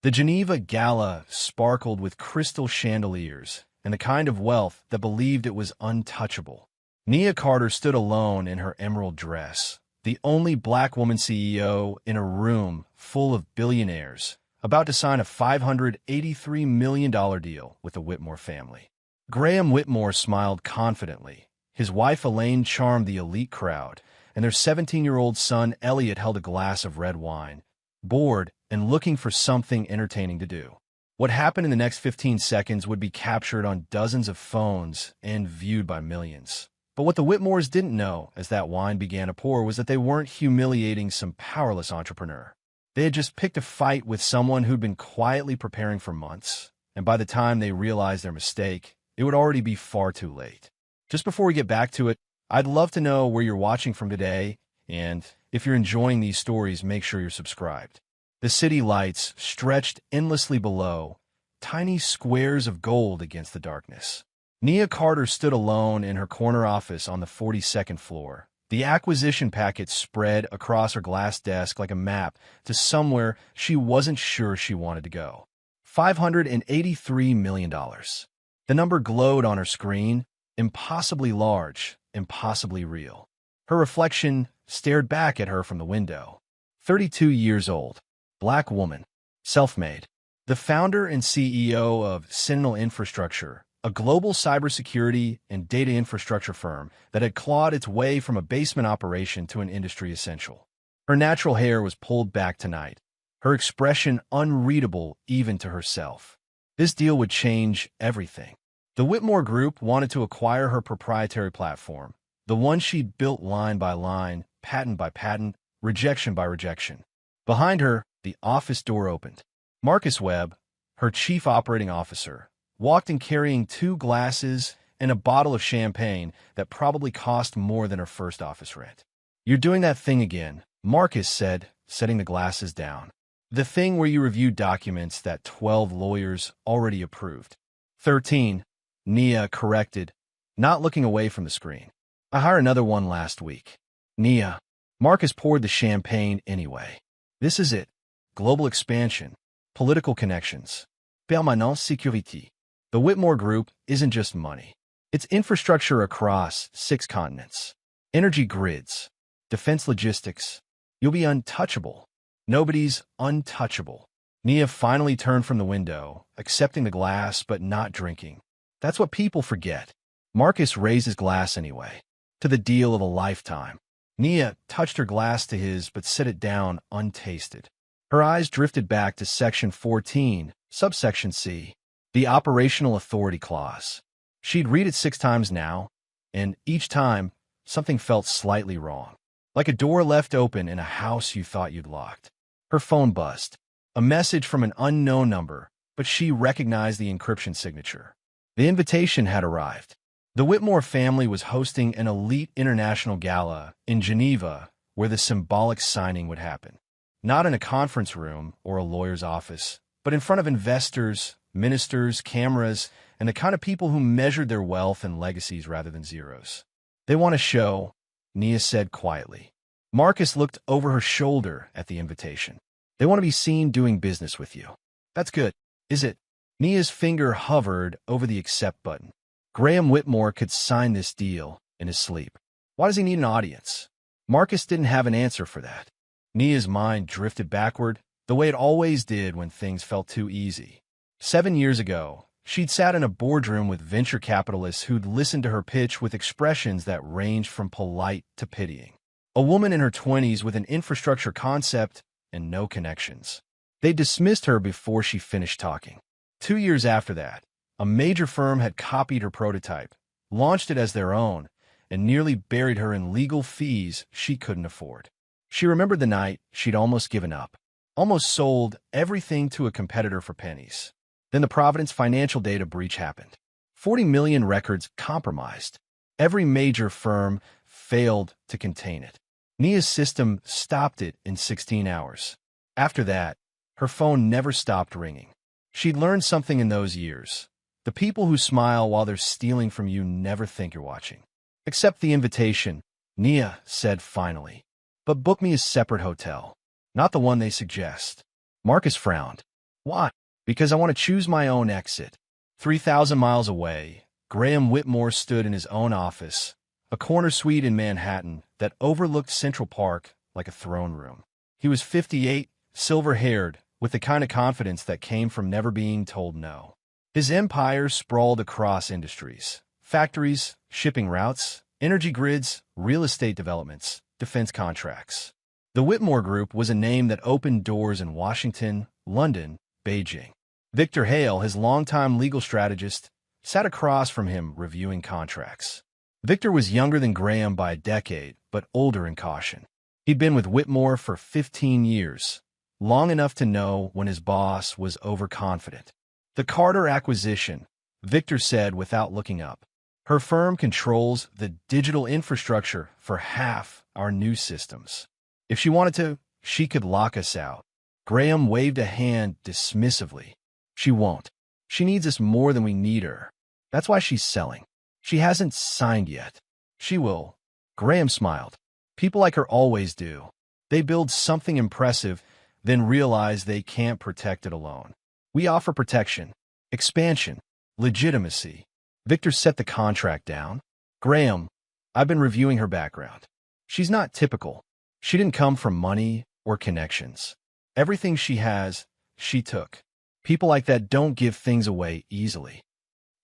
The Geneva Gala sparkled with crystal chandeliers and the kind of wealth that believed it was untouchable. Nia Carter stood alone in her emerald dress, the only black woman CEO in a room full of billionaires, about to sign a $583 million deal with the Whitmore family. Graham Whitmore smiled confidently. His wife Elaine charmed the elite crowd, and their 17-year-old son Elliot held a glass of red wine, bored and looking for something entertaining to do. What happened in the next 15 seconds would be captured on dozens of phones and viewed by millions. But what the Whitmores didn't know as that wine began to pour was that they weren't humiliating some powerless entrepreneur. They had just picked a fight with someone who'd been quietly preparing for months, and by the time they realized their mistake, it would already be far too late. Just before we get back to it, I'd love to know where you're watching from today, and if you're enjoying these stories, make sure you're subscribed. The city lights stretched endlessly below, tiny squares of gold against the darkness. Nia Carter stood alone in her corner office on the 42nd floor. The acquisition packet spread across her glass desk like a map to somewhere she wasn't sure she wanted to go. $583 million. The number glowed on her screen, impossibly large, impossibly real. Her reflection stared back at her from the window. 32 years old. Black woman, self-made, the founder and CEO of Sentinel Infrastructure, a global cybersecurity and data infrastructure firm that had clawed its way from a basement operation to an industry essential. Her natural hair was pulled back tonight, her expression unreadable even to herself. This deal would change everything. The Whitmore Group wanted to acquire her proprietary platform, the one she'd built line by line, patent by patent, rejection by rejection. Behind her, the office door opened. Marcus Webb, her chief operating officer, walked in carrying 2 glasses and a bottle of champagne that probably cost more than her first office rent. "You're doing that thing again," Marcus said, setting the glasses down. "The thing where you review documents that 12 lawyers already approved." 13, Nia corrected, not looking away from the screen. "I hired another one last week." "Nia." Marcus poured the champagne anyway. "This is it. Global expansion, political connections, permanente sécurité. The Whitmore Group isn't just money. It's infrastructure across 6 continents, energy grids, defense logistics. You'll be untouchable. Nobody's untouchable." Nia finally turned from the window, accepting the glass but not drinking. That's what people forget. Marcus raised his glass anyway. To the deal of a lifetime. Nia touched her glass to his but set it down untasted. Her eyes drifted back to Section 14, subsection C, the Operational Authority Clause. She'd read it 6 times now, and each time, something felt slightly wrong. Like a door left open in a house you thought you'd locked. Her phone buzzed. A message from an unknown number, but she recognized the encryption signature. The invitation had arrived. The Whitmore family was hosting an elite international gala in Geneva where the symbolic signing would happen. Not in a conference room or a lawyer's office, but in front of investors, ministers, cameras, and the kind of people who measured their wealth and legacies rather than zeros. "They want to show," Nia said quietly. Marcus looked over her shoulder at the invitation. "They want to be seen doing business with you." "That's good, is it?" Nia's finger hovered over the accept button. Graham Whitmore could sign this deal in his sleep. Why does he need an audience? Marcus didn't have an answer for that. Nia's mind drifted backward, the way it always did when things felt too easy. 7 years ago, she'd sat in a boardroom with venture capitalists who'd listened to her pitch with expressions that ranged from polite to pitying. A woman in her 20s with an infrastructure concept and no connections. They dismissed her before she finished talking. 2 years after that, a major firm had copied her prototype, launched it as their own, and nearly buried her in legal fees she couldn't afford. She remembered the night she'd almost given up, almost sold everything to a competitor for pennies. Then the Providence financial data breach happened. 40 million records compromised. Every major firm failed to contain it. Nia's system stopped it in 16 hours. After that, her phone never stopped ringing. She'd learned something in those years. The people who smile while they're stealing from you never think you're watching. "Accept the invitation," Nia said finally. "But book me a separate hotel, not the one they suggest." Marcus frowned. Why? Because I want to choose my own exit. 3,000 miles away, Graham Whitmore stood in his own office, a corner suite in Manhattan that overlooked Central Park like a throne room. He was 58, silver-haired, with the kind of confidence that came from never being told no. His empire sprawled across industries, factories, shipping routes, energy grids, real estate developments, defense contracts. The Whitmore Group was a name that opened doors in Washington, London, Beijing. Victor Hale, his longtime legal strategist, sat across from him reviewing contracts. Victor was younger than Graham by a decade, but older in caution. He'd been with Whitmore for 15 years, long enough to know when his boss was overconfident. The Carter acquisition, Victor said without looking up. Her firm controls the digital infrastructure for half our news systems. If she wanted to, she could lock us out. Graham waved a hand dismissively. She won't. She needs us more than we need her. That's why she's selling. She hasn't signed yet. She will. Graham smiled. People like her always do. They build something impressive, then realize they can't protect it alone. We offer protection, expansion, legitimacy. Victor set the contract down. Graham, I've been reviewing her background. She's not typical. She didn't come from money or connections. Everything she has, she took. People like that don't give things away easily.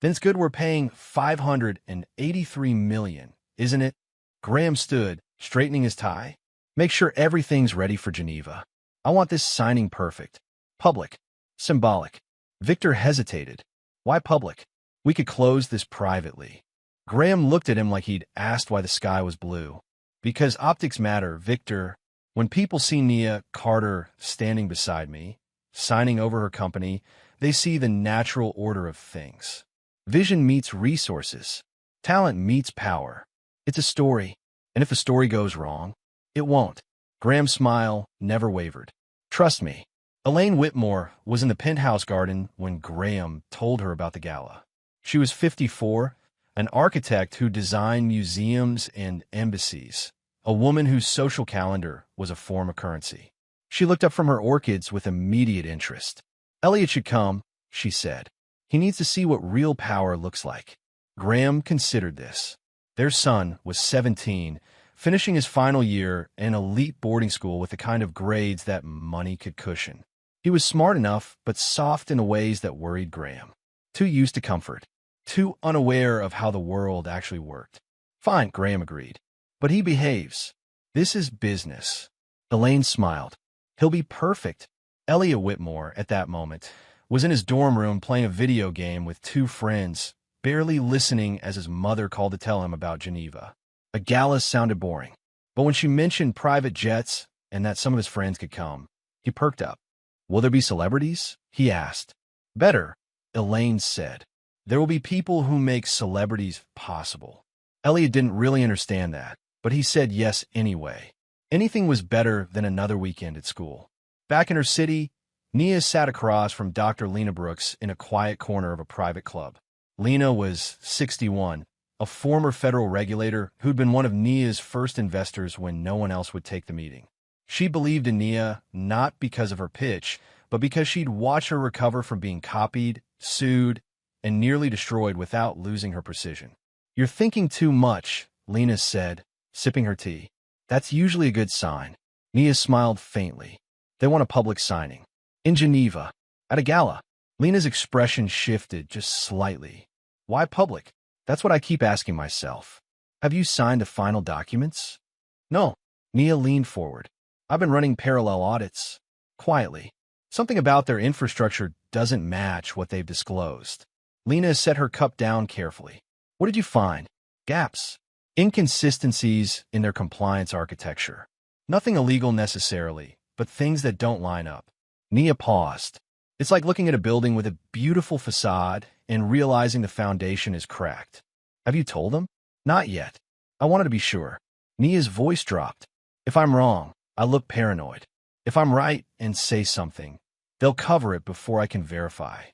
Then it's good we're paying $583 million, isn't it? Graham stood, straightening his tie. Make sure everything's ready for Geneva. I want this signing perfect. Public. Symbolic. Victor hesitated. Why public? We could close this privately. Graham looked at him like he'd asked why the sky was blue. Because optics matter, Victor. When people see Nia Carter standing beside me, signing over her company, they see the natural order of things. Vision meets resources. Talent meets power. It's a story. And if a story goes wrong, it won't. Graham's smile never wavered. Trust me. Elaine Whitmore was in the penthouse garden when Graham told her about the gala. She was 54, an architect who designed museums and embassies, a woman whose social calendar was a form of currency. She looked up from her orchids with immediate interest. Elliot should come, she said. He needs to see what real power looks like. Graham considered this. Their son was 17, finishing his final year in an elite boarding school with the kind of grades that money could cushion. He was smart enough, but soft in ways that worried Graham. Too used to comfort. Too unaware of how the world actually worked. Fine, Graham agreed. But he behaves. This is business. Elaine smiled. He'll be perfect. Elliot Whitmore, at that moment, was in his dorm room playing a video game with two friends, barely listening as his mother called to tell him about Geneva. A gala sounded boring. But when she mentioned private jets and that some of his friends could come, he perked up. Will there be celebrities? He asked. Better, Elaine said. There will be people who make celebrities possible. Elliot didn't really understand that, but he said yes anyway. Anything was better than another weekend at school. Back in her city, Nia sat across from Dr. Lena Brooks in a quiet corner of a private club. Lena was 61, a former federal regulator who'd been one of Nia's first investors when no one else would take the meeting. She believed in Nia not because of her pitch, but because she'd watched her recover from being copied, sued, and nearly destroyed without losing her precision. You're thinking too much, Lena said, sipping her tea. That's usually a good sign. Nia smiled faintly. They want a public signing. In Geneva. At a gala. Lena's expression shifted just slightly. Why public? That's what I keep asking myself. Have you signed the final documents? No. Nia leaned forward. I've been running parallel audits. Quietly. Something about their infrastructure doesn't match what they've disclosed. Lena set her cup down carefully. What did you find? Gaps. Inconsistencies in their compliance architecture. Nothing illegal necessarily, but things that don't line up. Nia paused. It's like looking at a building with a beautiful facade and realizing the foundation is cracked. Have you told them? Not yet. I wanted to be sure. Nia's voice dropped. If I'm wrong, I look paranoid. If I'm right and say something, they'll cover it before I can verify.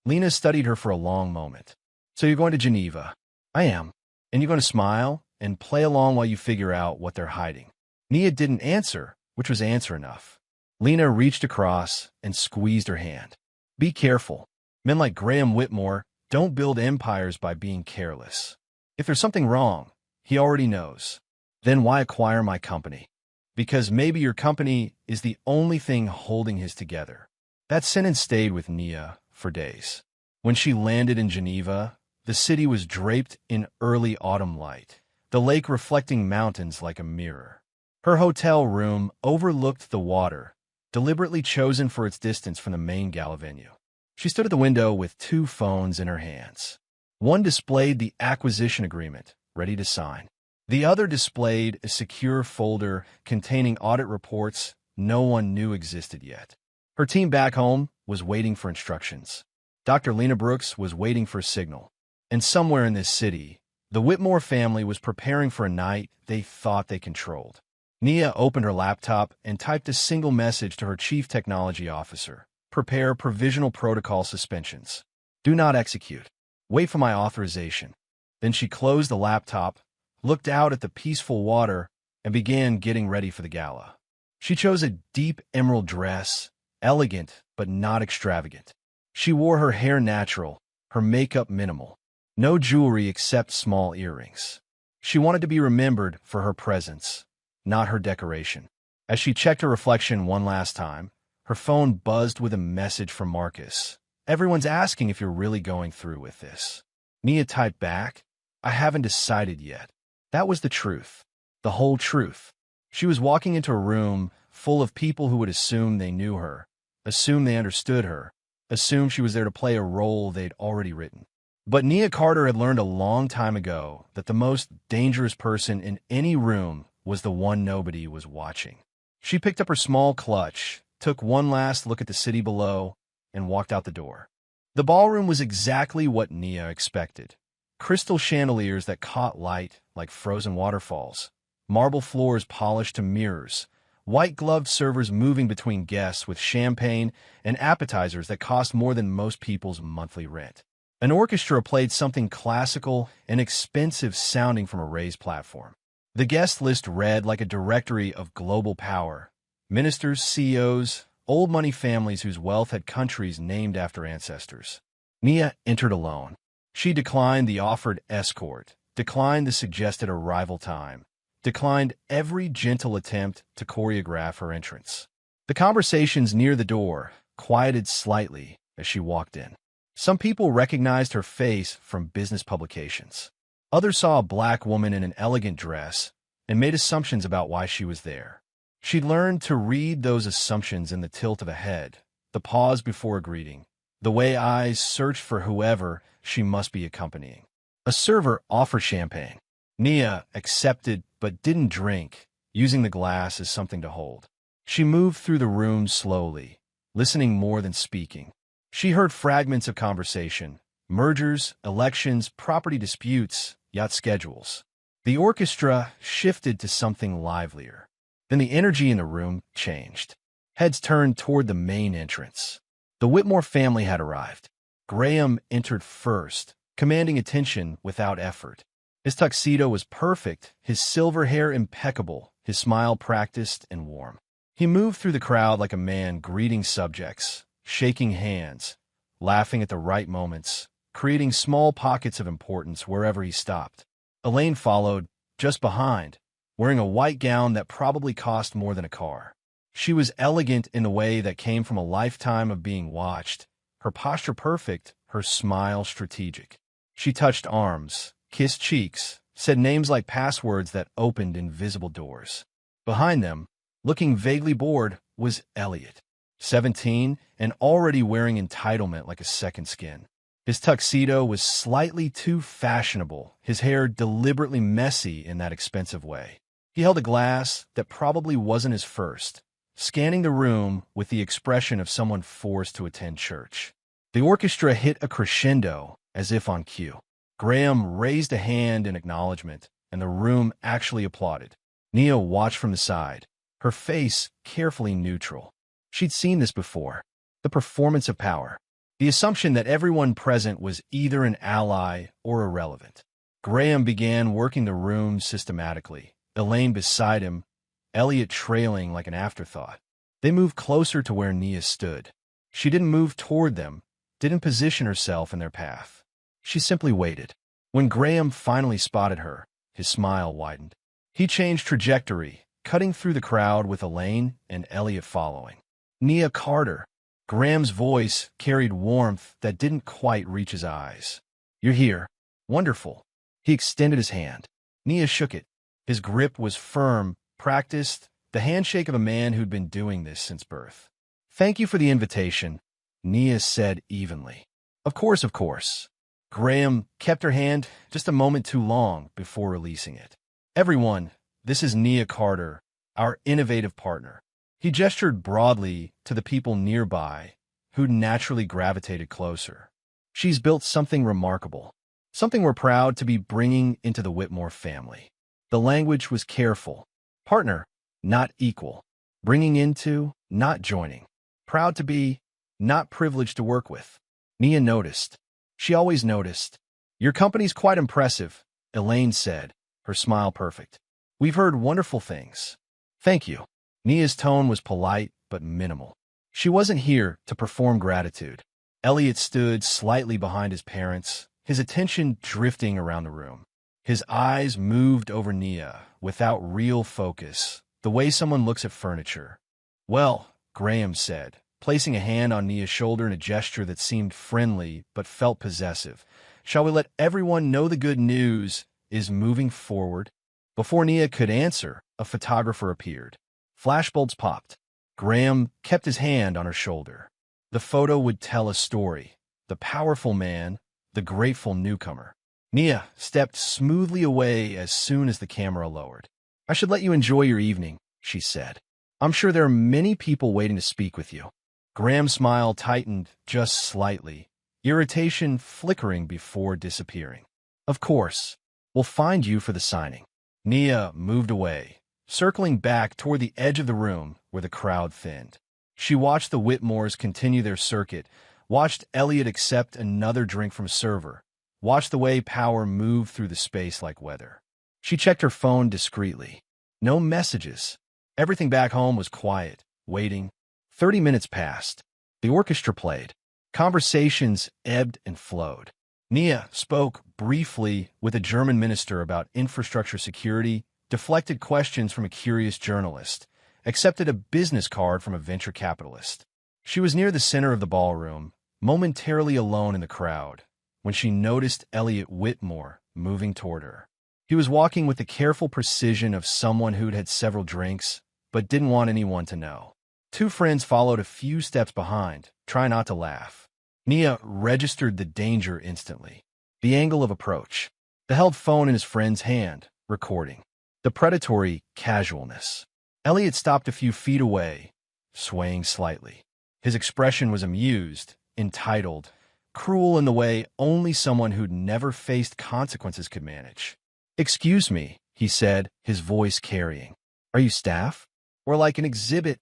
Lena studied her for a long moment. So you're going to Geneva? I am. And you're going to smile and play along while you figure out what they're hiding. Nia didn't answer, which was answer enough. Lena reached across and squeezed her hand. Be careful. Men like Graham Whitmore don't build empires by being careless. If there's something wrong, he already knows. Then why acquire my company? Because maybe your company is the only thing holding his together. That sentence stayed with Nia for days. When she landed in Geneva, the city was draped in early autumn light, the lake reflecting mountains like a mirror. Her hotel room overlooked the water, deliberately chosen for its distance from the main gala venue. She stood at the window with two phones in her hands. One displayed the acquisition agreement, ready to sign. The other displayed a secure folder containing audit reports no one knew existed yet. Her team back home was waiting for instructions. Dr. Lena Brooks was waiting for a signal. And somewhere in this city, the Whitmore family was preparing for a night they thought they controlled. Nia opened her laptop and typed a single message to her chief technology officer. Prepare provisional protocol suspensions. Do not execute. Wait for my authorization. Then she closed the laptop, looked out at the peaceful water, and began getting ready for the gala. She chose a deep emerald dress, elegant but not extravagant. She wore her hair natural, her makeup minimal. No jewelry except small earrings. She wanted to be remembered for her presence, not her decoration. As she checked her reflection one last time, her phone buzzed with a message from Marcus. Everyone's asking if you're really going through with this. Nia typed back, I haven't decided yet. That was the truth. The whole truth. She was walking into a room full of people who would assume they knew her, assume they understood her, assume she was there to play a role they'd already written. But Nia Carter had learned a long time ago that the most dangerous person in any room was the one nobody was watching. She picked up her small clutch, took one last look at the city below, and walked out the door. The ballroom was exactly what Nia expected. Crystal chandeliers that caught light like frozen waterfalls, marble floors polished to mirrors, white-gloved servers moving between guests with champagne and appetizers that cost more than most people's monthly rent. An orchestra played something classical and expensive sounding from a raised platform. The guest list read like a directory of global power. Ministers, CEOs, old money families whose wealth had countries named after ancestors. Nia entered alone. She declined the offered escort, declined the suggested arrival time, declined every gentle attempt to choreograph her entrance. The conversations near the door quieted slightly as she walked in. Some people recognized her face from business publications. Others saw a black woman in an elegant dress and made assumptions about why she was there. She learned to read those assumptions in the tilt of a head, the pause before a greeting, the way eyes searched for whoever she must be accompanying. A server offered champagne. Nia accepted but didn't drink, using the glass as something to hold. She moved through the room slowly, listening more than speaking. She heard fragments of conversation, mergers, elections, property disputes, yacht schedules. The orchestra shifted to something livelier. Then the energy in the room changed. Heads turned toward the main entrance. The Whitmore family had arrived. Graham entered first, commanding attention without effort. His tuxedo was perfect, his silver hair impeccable, his smile practiced and warm. He moved through the crowd like a man greeting subjects, shaking hands, laughing at the right moments, creating small pockets of importance wherever he stopped. Elaine followed, just behind, wearing a white gown that probably cost more than a car. She was elegant in a way that came from a lifetime of being watched, her posture perfect, her smile strategic. She touched arms, kissed cheeks, said names like passwords that opened invisible doors. Behind them, looking vaguely bored, was Elliot, 17 and already wearing entitlement like a second skin. His tuxedo was slightly too fashionable, his hair deliberately messy in that expensive way. He held a glass that probably wasn't his first, scanning the room with the expression of someone forced to attend church. The orchestra hit a crescendo, as if on cue. Graham raised a hand in acknowledgement, and the room actually applauded. Nia watched from the side, her face carefully neutral. She'd seen this before. The performance of power. The assumption that everyone present was either an ally or irrelevant. Graham began working the room systematically, Elaine beside him, Elliot trailing like an afterthought. They moved closer to where Nia stood. She didn't move toward them, didn't position herself in their path. She simply waited. When Graham finally spotted her, his smile widened. He changed trajectory, cutting through the crowd with Elaine and Elliot following. Nia Carter. Graham's voice carried warmth that didn't quite reach his eyes. You're here. Wonderful. He extended his hand. Nia shook it. His grip was firm, practiced, the handshake of a man who'd been doing this since birth. Thank you for the invitation, Nia said evenly. Of course, of course. Graham kept her hand just a moment too long before releasing it. Everyone, this is Nia Carter, our innovative partner. He gestured broadly to the people nearby, who naturally gravitated closer. She's built something remarkable, something we're proud to be bringing into the Whitmore family. The language was careful. Partner, not equal. Bringing into, not joining. Proud to be, not privileged to work with. Nia noticed. She always noticed. Your company's quite impressive, Elaine said, her smile perfect. We've heard wonderful things. Thank you. Nia's tone was polite but minimal. She wasn't here to perform gratitude. Elliot stood slightly behind his parents, his attention drifting around the room. His eyes moved over Nia without real focus, the way someone looks at furniture. Well, Graham said, placing a hand on Nia's shoulder in a gesture that seemed friendly but felt possessive. Shall we let everyone know the good news is moving forward? Before Nia could answer, a photographer appeared. Flashbulbs popped. Graham kept his hand on her shoulder. The photo would tell a story. The powerful man, the grateful newcomer. Nia stepped smoothly away as soon as the camera lowered. I should let you enjoy your evening, she said. I'm sure there are many people waiting to speak with you. Graham's smile tightened just slightly, irritation flickering before disappearing. Of course. We'll find you for the signing. Nia moved away, circling back toward the edge of the room where the crowd thinned. She watched the Whitmores continue their circuit, watched Elliot accept another drink from a server, watched the way power moved through the space like weather. She checked her phone discreetly. No messages. Everything back home was quiet, waiting. 30 minutes passed. The orchestra played. Conversations ebbed and flowed. Nia spoke briefly with a German minister about infrastructure security, deflected questions from a curious journalist, accepted a business card from a venture capitalist. She was near the center of the ballroom, momentarily alone in the crowd, when she noticed Elliot Whitmore moving toward her. He was walking with the careful precision of someone who'd had several drinks, but didn't want anyone to know. Two friends followed a few steps behind, trying not to laugh. Nia registered the danger instantly. The angle of approach. The held phone in his friend's hand, recording. The predatory casualness. Elliot stopped a few feet away, swaying slightly. His expression was amused, entitled, cruel in the way only someone who'd never faced consequences could manage. Excuse me, he said, his voice carrying. Are you staff? Or like an exhibit?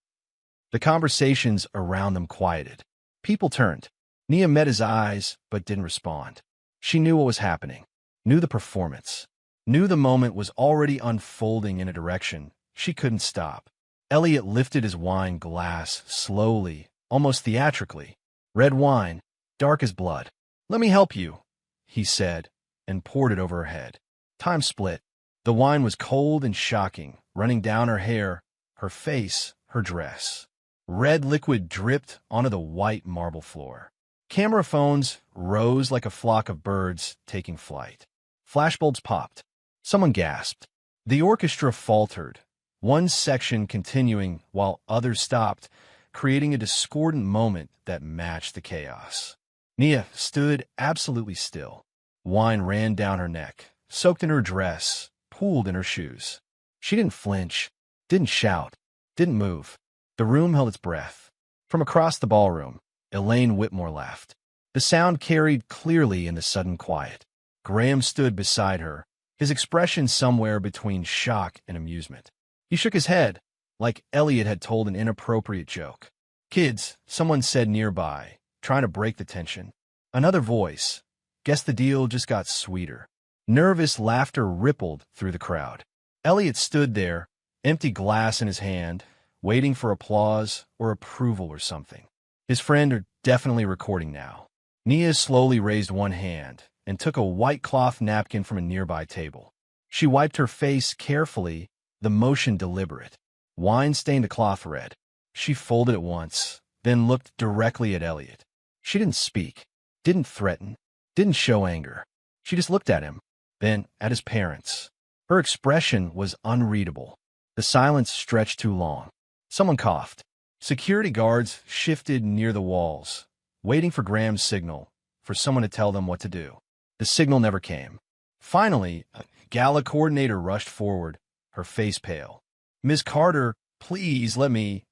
The conversations around them quieted. People turned. Nia met his eyes, but didn't respond. She knew what was happening, knew the performance, knew the moment was already unfolding in a direction she couldn't stop. Elliot lifted his wine glass slowly, almost theatrically. Red wine, dark as blood. Let me help you, he said, and poured it over her head. Time split. The wine was cold and shocking, running down her hair, her face, her dress. Red liquid dripped onto the white marble floor. Camera phones rose like a flock of birds taking flight. Flashbulbs popped. Someone gasped. The orchestra faltered, one section continuing while others stopped, creating a discordant moment that matched the chaos. Nia stood absolutely still. Wine ran down her neck, soaked in her dress, pooled in her shoes. She didn't flinch, didn't shout, didn't move. The room held its breath. From across the ballroom, Elaine Whitmore laughed. The sound carried clearly in the sudden quiet. Graham stood beside her, his expression somewhere between shock and amusement. He shook his head, like Elliot had told an inappropriate joke. Kids, someone said nearby, trying to break the tension. Another voice. Guess the deal just got sweeter. Nervous laughter rippled through the crowd. Elliot stood there, empty glass in his hand, waiting for applause or approval or something. His friend are definitely recording now. Nia slowly raised one hand and took a white cloth napkin from a nearby table. She wiped her face carefully, the motion deliberate. Wine stained the cloth red. She folded it once, then looked directly at Elliot. She didn't speak, didn't threaten, didn't show anger. She just looked at him, then at his parents. Her expression was unreadable. The silence stretched too long. Someone coughed. Security guards shifted near the walls, waiting for Graham's signal, for someone to tell them what to do. The signal never came. Finally, a gala coordinator rushed forward, her face pale. "Ms. Carter, please let me.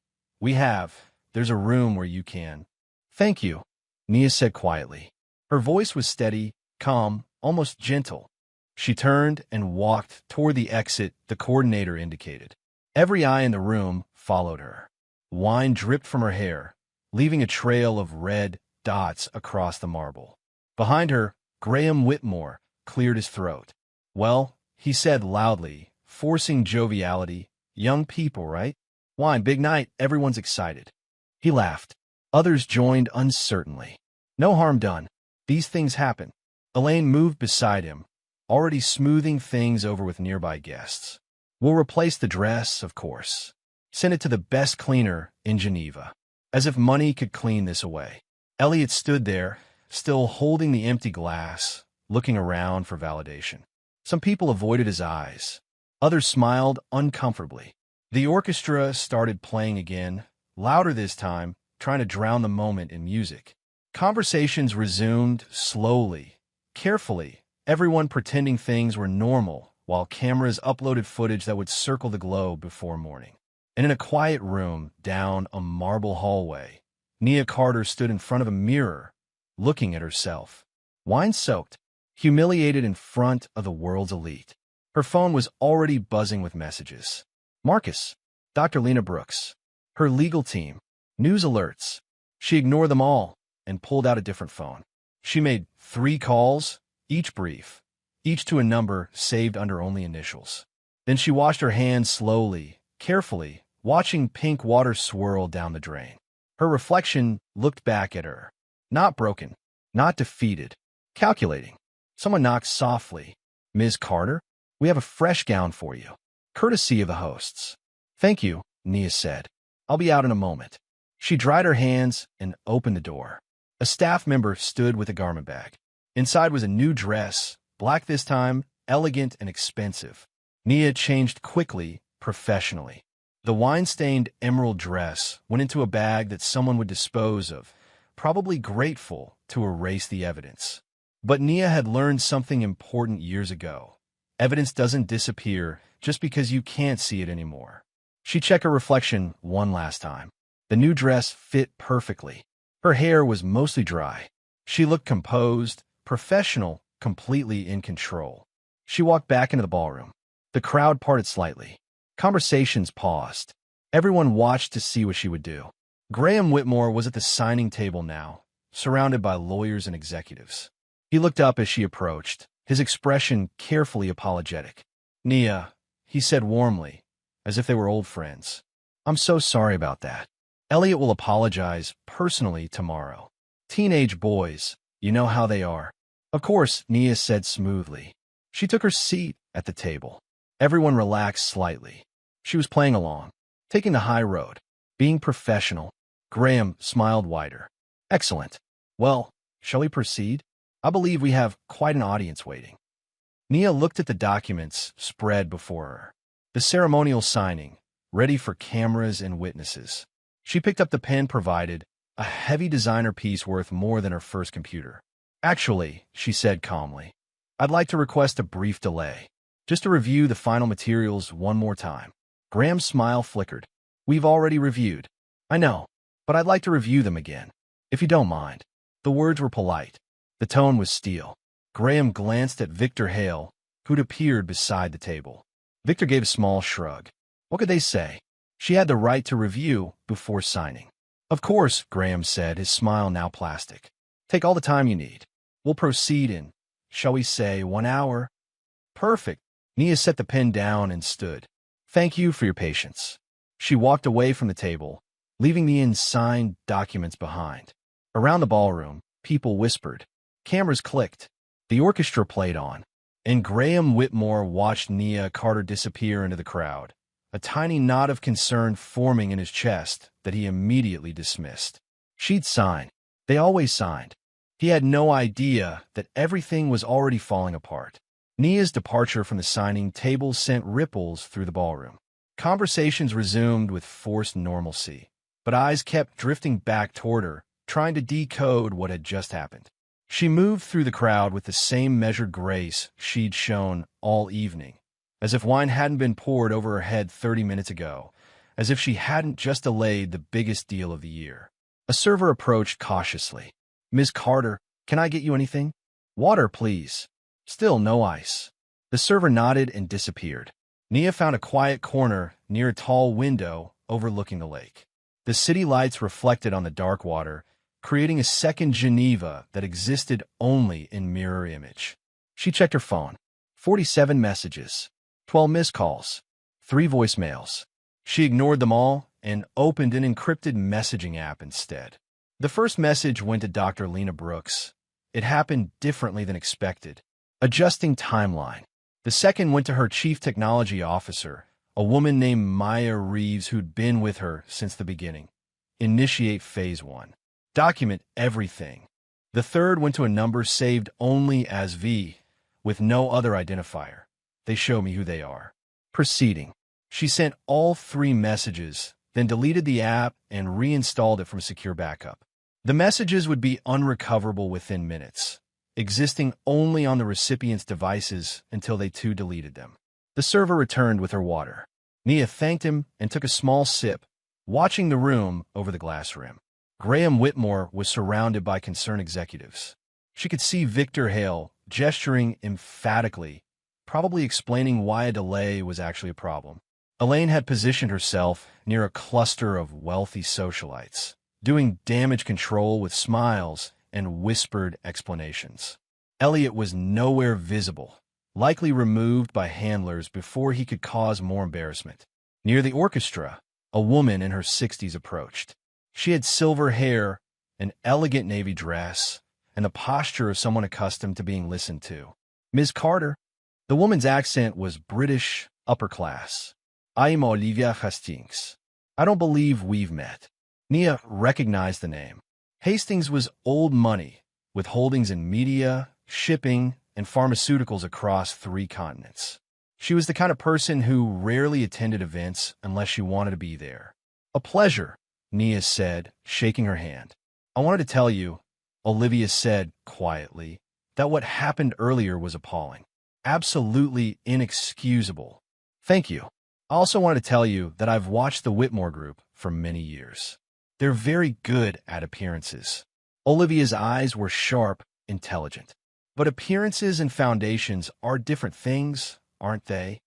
There's a room where you can." "Thank you," Nia said quietly. Her voice was steady, calm, almost gentle. She turned and walked toward the exit the coordinator indicated. Every eye in the room followed her. Wine dripped from her hair, leaving a trail of red dots across the marble. Behind her, Graham Whitmore cleared his throat. "Well," he said loudly, forcing joviality, "young people, right? Wine, big night, everyone's excited." He laughed. Others joined uncertainly. "No harm done. These things happen." Elaine moved beside him, already smoothing things over with nearby guests. "We'll replace the dress, of course. Send it to the best cleaner in Geneva." As if money could clean this away. Elliot stood there, still holding the empty glass, looking around for validation. Some people avoided his eyes. Others smiled uncomfortably. The orchestra started playing again, louder this time, trying to drown the moment in music. Conversations resumed slowly, carefully, everyone pretending things were normal, while cameras uploaded footage that would circle the globe before morning. And in a quiet room down a marble hallway, Nia Carter stood in front of a mirror, looking at herself. Wine-soaked, humiliated in front of the world's elite. Her phone was already buzzing with messages. Marcus, Dr. Lena Brooks, her legal team, news alerts. She ignored them all and pulled out a different phone. She made 3 calls, each brief, each to a number saved under only initials. Then she washed her hands slowly, carefully, watching pink water swirl down the drain. Her reflection looked back at her. Not broken, not defeated, calculating. Someone knocked softly. "Ms. Carter, we have a fresh gown for you. Courtesy of the hosts." "Thank you," Nia said. "I'll be out in a moment." She dried her hands and opened the door. A staff member stood with a garment bag. Inside was a new dress, black this time, elegant and expensive. Nia changed quickly, professionally. The wine-stained emerald dress went into a bag that someone would dispose of, probably grateful to erase the evidence. But Nia had learned something important years ago. Evidence doesn't disappear just because you can't see it anymore. She checked her reflection one last time. The new dress fit perfectly. Her hair was mostly dry. She looked composed, professional, completely in control. She walked back into the ballroom. The crowd parted slightly. Conversations paused. Everyone watched to see what she would do. Graham Whitmore was at the signing table now, surrounded by lawyers and executives. He looked up as she approached, his expression carefully apologetic. "Nia," he said warmly, as if they were old friends. "I'm so sorry about that. Elliot will apologize personally tomorrow. Teenage boys, you know how they are." "Of course," Nia said smoothly. She took her seat at the table. Everyone relaxed slightly. She was playing along, taking the high road, being professional. Graham smiled wider. "Excellent. Well, shall we proceed? I believe we have quite an audience waiting." Nia looked at the documents spread before her. The ceremonial signing, ready for cameras and witnesses. She picked up the pen provided, a heavy designer piece worth more than her first computer. "Actually," she said calmly, "I'd like to request a brief delay, just to review the final materials one more time." Graham's smile flickered. "We've already reviewed." "I know, but I'd like to review them again, if you don't mind." The words were polite. The tone was steel. Graham glanced at Victor Hale, who'd appeared beside the table. Victor gave a small shrug. What could they say? She had the right to review before signing. "Of course," Graham said, his smile now plastic. "Take all the time you need. We'll proceed in, shall we say, 1 hour?" "Perfect." Nia set the pen down and stood. "Thank you for your patience." She walked away from the table, leaving me in signed documents behind. Around the ballroom, people whispered. Cameras clicked. The orchestra played on. And Graham Whitmore watched Nia Carter disappear into the crowd, a tiny knot of concern forming in his chest that he immediately dismissed. She'd sign. They always signed. He had no idea that everything was already falling apart. Nia's departure from the signing table sent ripples through the ballroom. Conversations resumed with forced normalcy, but eyes kept drifting back toward her, trying to decode what had just happened. She moved through the crowd with the same measured grace she'd shown all evening, as if wine hadn't been poured over her head 30 minutes ago, as if she hadn't just delayed the biggest deal of the year. A server approached cautiously. "Ms. Carter, can I get you anything?" "Water, please." Still no ice. The server nodded and disappeared. Nia found a quiet corner near a tall window overlooking the lake. The city lights reflected on the dark water, creating a second Geneva that existed only in mirror image. She checked her phone. 47 messages, 12 missed calls, 3 voicemails. She ignored them all and opened an encrypted messaging app instead. The first message went to Dr. Lena Brooks. It happened differently than expected. Adjusting timeline. The second went to her chief technology officer, a woman named Maya Reeves who'd been with her since the beginning. Initiate phase 1. Document everything. The third went to a number saved only as V, with no other identifier. They show me who they are. Proceeding. She sent all 3 messages, then deleted the app and reinstalled it from a secure backup. The messages would be unrecoverable within minutes, existing only on the recipient's devices until they too deleted them. The server returned with her water. Nia thanked him and took a small sip, watching the room over the glass rim. Graham Whitmore was surrounded by concerned executives. She could see Victor Hale gesturing emphatically, probably explaining why a delay was actually a problem. Elaine had positioned herself near a cluster of wealthy socialites, doing damage control with smiles and whispered explanations. Elliot was nowhere visible, likely removed by handlers before he could cause more embarrassment. Near the orchestra, a woman in her 60s approached. She had silver hair, an elegant navy dress, and the posture of someone accustomed to being listened to. "Ms. Carter." The woman's accent was British, upper class. "I'm Olivia Hastings. I don't believe we've met." Nia recognized the name. Hastings was old money, with holdings in media, shipping, and pharmaceuticals across 3 continents. She was the kind of person who rarely attended events unless she wanted to be there. "A pleasure," Nia said, shaking her hand. "I wanted to tell you," Olivia said quietly, "that what happened earlier was appalling. Absolutely inexcusable. Thank you. I also wanted to tell you that I've watched the Whitmore Group for many years. They're very good at appearances." Olivia's eyes were sharp, intelligent. "But appearances and foundations are different things, aren't they?"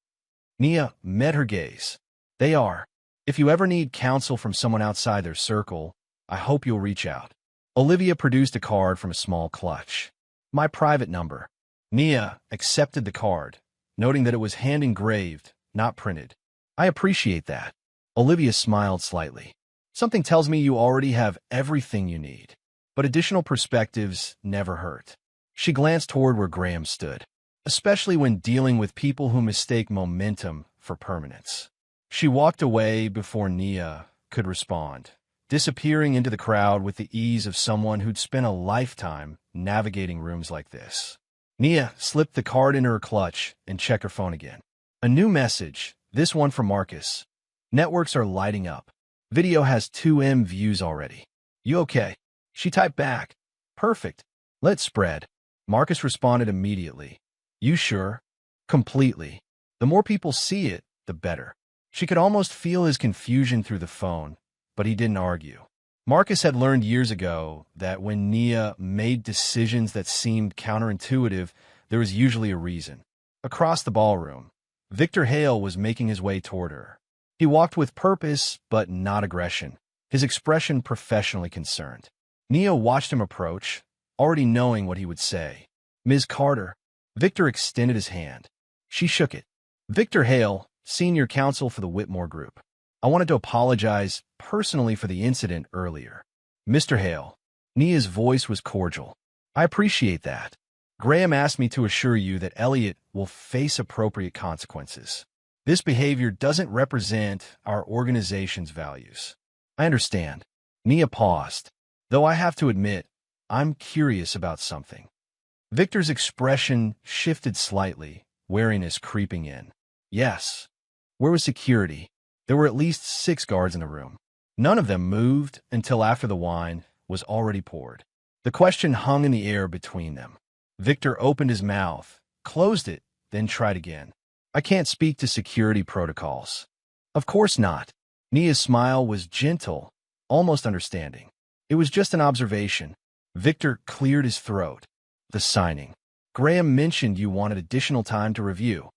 Nia met her gaze. "They are. If you ever need counsel from someone outside their circle, I hope you'll reach out." Olivia produced a card from a small clutch. "My private number." Nia accepted the card, noting that it was hand-engraved, not printed. "I appreciate that." Olivia smiled slightly. "Something tells me you already have everything you need, but additional perspectives never hurt." She glanced toward where Graham stood, especially when dealing with people who mistake momentum for permanence. She walked away before Nia could respond, disappearing into the crowd with the ease of someone who'd spent a lifetime navigating rooms like this. Nia slipped the card in her clutch and checked her phone again. A new message, this one from Marcus. "Networks are lighting up. Video has 2M views already. You okay?" She typed back. "Perfect. Let's spread." Marcus responded immediately. "You sure?" "Completely. The more people see it, the better." She could almost feel his confusion through the phone, but he didn't argue. Marcus had learned years ago that when Nia made decisions that seemed counterintuitive, there was usually a reason. Across the ballroom, Victor Hale was making his way toward her. He walked with purpose, but not aggression, his expression professionally concerned. Nia watched him approach, already knowing what he would say. "Ms. Carter." Victor extended his hand. She shook it. "Victor Hale, Senior Counsel for the Whitmore Group." I wanted to apologize personally for the incident earlier. Mr. Hale. Nia's voice was cordial. I appreciate that. Graham asked me to assure you that Elliot will face appropriate consequences. This behavior doesn't represent our organization's values. I understand. Nia paused. Though I have to admit, I'm curious about something. Victor's expression shifted slightly, wariness creeping in. Yes. Where was security? There were at least 6 guards in the room. None of them moved until after the wine was already poured. The question hung in the air between them. Victor opened his mouth, closed it, then tried again. I can't speak to security protocols. Of course not. Nia's smile was gentle, almost understanding. It was just an observation. Victor cleared his throat. The signing. Graham mentioned you wanted additional time to review.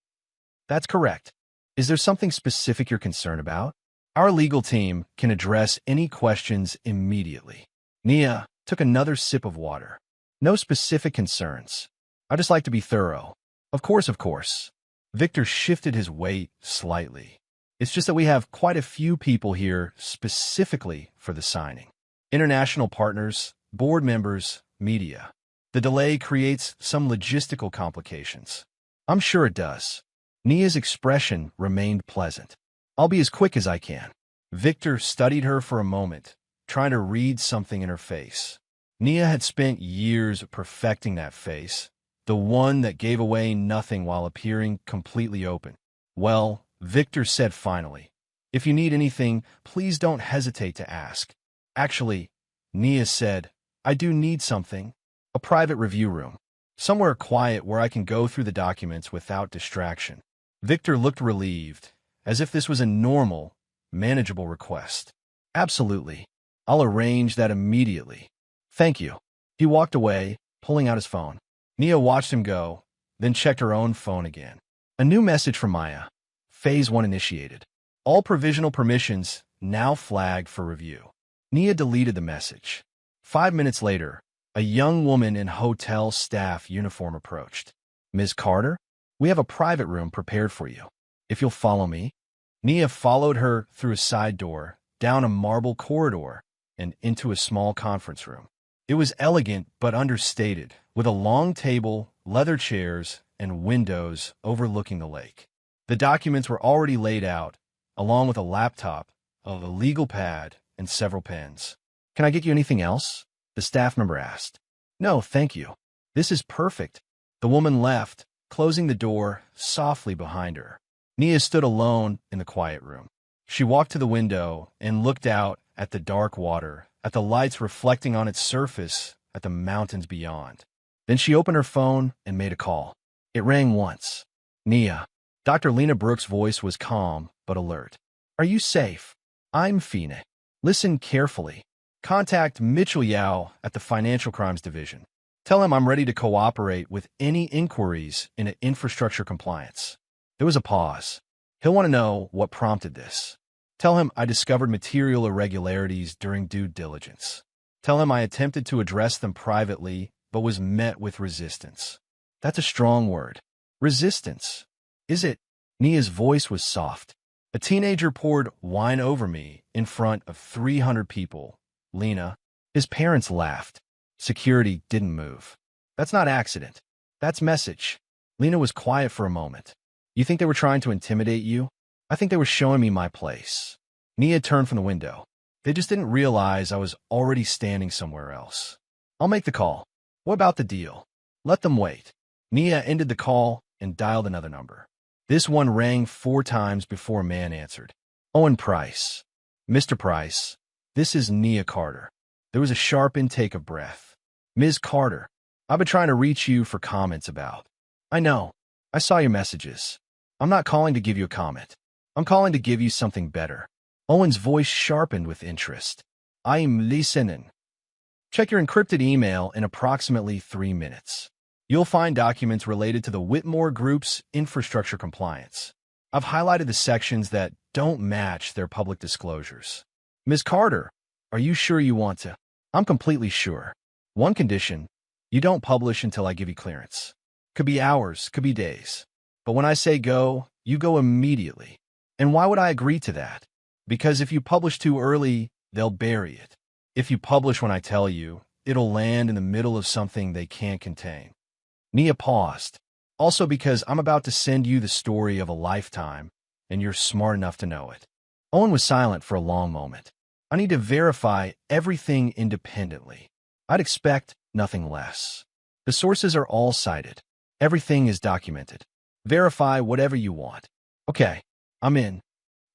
That's correct. Is there something specific you're concerned about? Our legal team can address any questions immediately. Nia took another sip of water. No specific concerns. I just like to be thorough. Of course. Victor shifted his weight slightly. It's just that we have quite a few people here specifically for the signing. International partners, board members, media. The delay creates some logistical complications. I'm sure it does. Nia's expression remained pleasant. I'll be as quick as I can. Victor studied her for a moment, trying to read something in her face. Nia had spent years perfecting that face, the one that gave away nothing while appearing completely open. Well, Victor said finally, if you need anything, please don't hesitate to ask. Actually, Nia said, I do need something. A private review room. Somewhere quiet where I can go through the documents without distraction. Victor looked relieved, as if this was a normal, manageable request. Absolutely. I'll arrange that immediately. Thank you. He walked away, pulling out his phone. Nia watched him go, then checked her own phone again. A new message from Maya. Phase 1 initiated. All provisional permissions now flagged for review. Nia deleted the message. 5 minutes later, a young woman in hotel staff uniform approached. Ms. Carter, we have a private room prepared for you. If you'll follow me. Nia followed her through a side door, down a marble corridor, and into a small conference room. It was elegant but understated, with a long table, leather chairs, and windows overlooking the lake. The documents were already laid out, along with a laptop, a legal pad, and several pens. Can I get you anything else? The staff member asked. No, thank you. This is perfect. The woman left, closing the door softly behind her. Nia stood alone in the quiet room. She walked to the window and looked out at the dark water, at the lights reflecting on its surface, at the mountains beyond. Then she opened her phone and made a call. It rang once. Nia. Dr. Lena Brooks' voice was calm but alert. Are you safe? I'm Fina. Listen carefully. Contact Mitchell Yao at the Financial Crimes Division. Tell him I'm ready to cooperate with any inquiries into infrastructure compliance. There was a pause. He'll want to know what prompted this. Tell him I discovered material irregularities during due diligence. Tell him I attempted to address them privately, but was met with resistance. That's a strong word. Resistance. Is it? Nia's voice was soft. A teenager poured wine over me in front of 300 people. Lena. His parents laughed. Security didn't move. That's not accident. That's message. Lena was quiet for a moment. You think they were trying to intimidate you? I think they were showing me my place. Nia turned from the window. They just didn't realize I was already standing somewhere else. I'll make the call. What about the deal? Let them wait. Nia ended the call and dialed another number. This one rang 4 times before a man answered. Owen Price. Mr. Price, this is Nia Carter. There was a sharp intake of breath. Ms. Carter, I've been trying to reach you for comments about. I know. I saw your messages. I'm not calling to give you a comment. I'm calling to give you something better. Owen's voice sharpened with interest. I'm listening. Check your encrypted email in approximately 3 minutes. You'll find documents related to the Whitmore Group's infrastructure compliance. I've highlighted the sections that don't match their public disclosures. Ms. Carter, are you sure you want to? I'm completely sure. One condition, you don't publish until I give you clearance. Could be hours, could be days. But when I say go, you go immediately. And why would I agree to that? Because if you publish too early, they'll bury it. If you publish when I tell you, it'll land in the middle of something they can't contain. Nia paused. Also because I'm about to send you the story of a lifetime, and you're smart enough to know it. Owen was silent for a long moment. I need to verify everything independently. I'd expect nothing less. The sources are all cited. Everything is documented. Verify whatever you want. Okay, I'm in.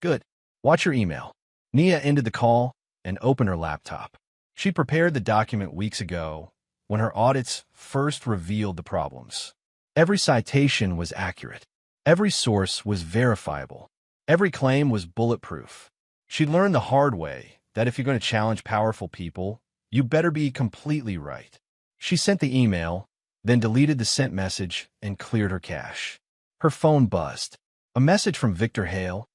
Good. Watch your email. Nia ended the call and opened her laptop. She prepared the document weeks ago when her audits first revealed the problems. Every citation was accurate. Every source was verifiable. Every claim was bulletproof. She learned the hard way that if you're going to challenge powerful people, you better be completely right. She sent the email, then deleted the sent message and cleared her cache. Her phone buzzed. A message from Victor Hale.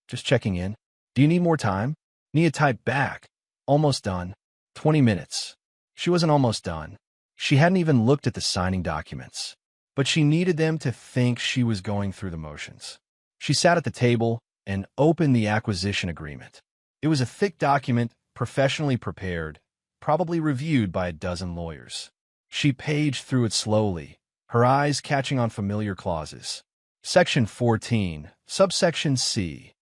Just checking in. Do you need more time? Nia typed back. Almost done. 20 minutes. She wasn't almost done. She hadn't even looked at the signing documents. But she needed them to think she was going through the motions. She sat at the table and opened the acquisition agreement. It was a thick document, professionally prepared, probably reviewed by a dozen lawyers. She paged through it slowly, her eyes catching on familiar clauses. Section 14, subsection C.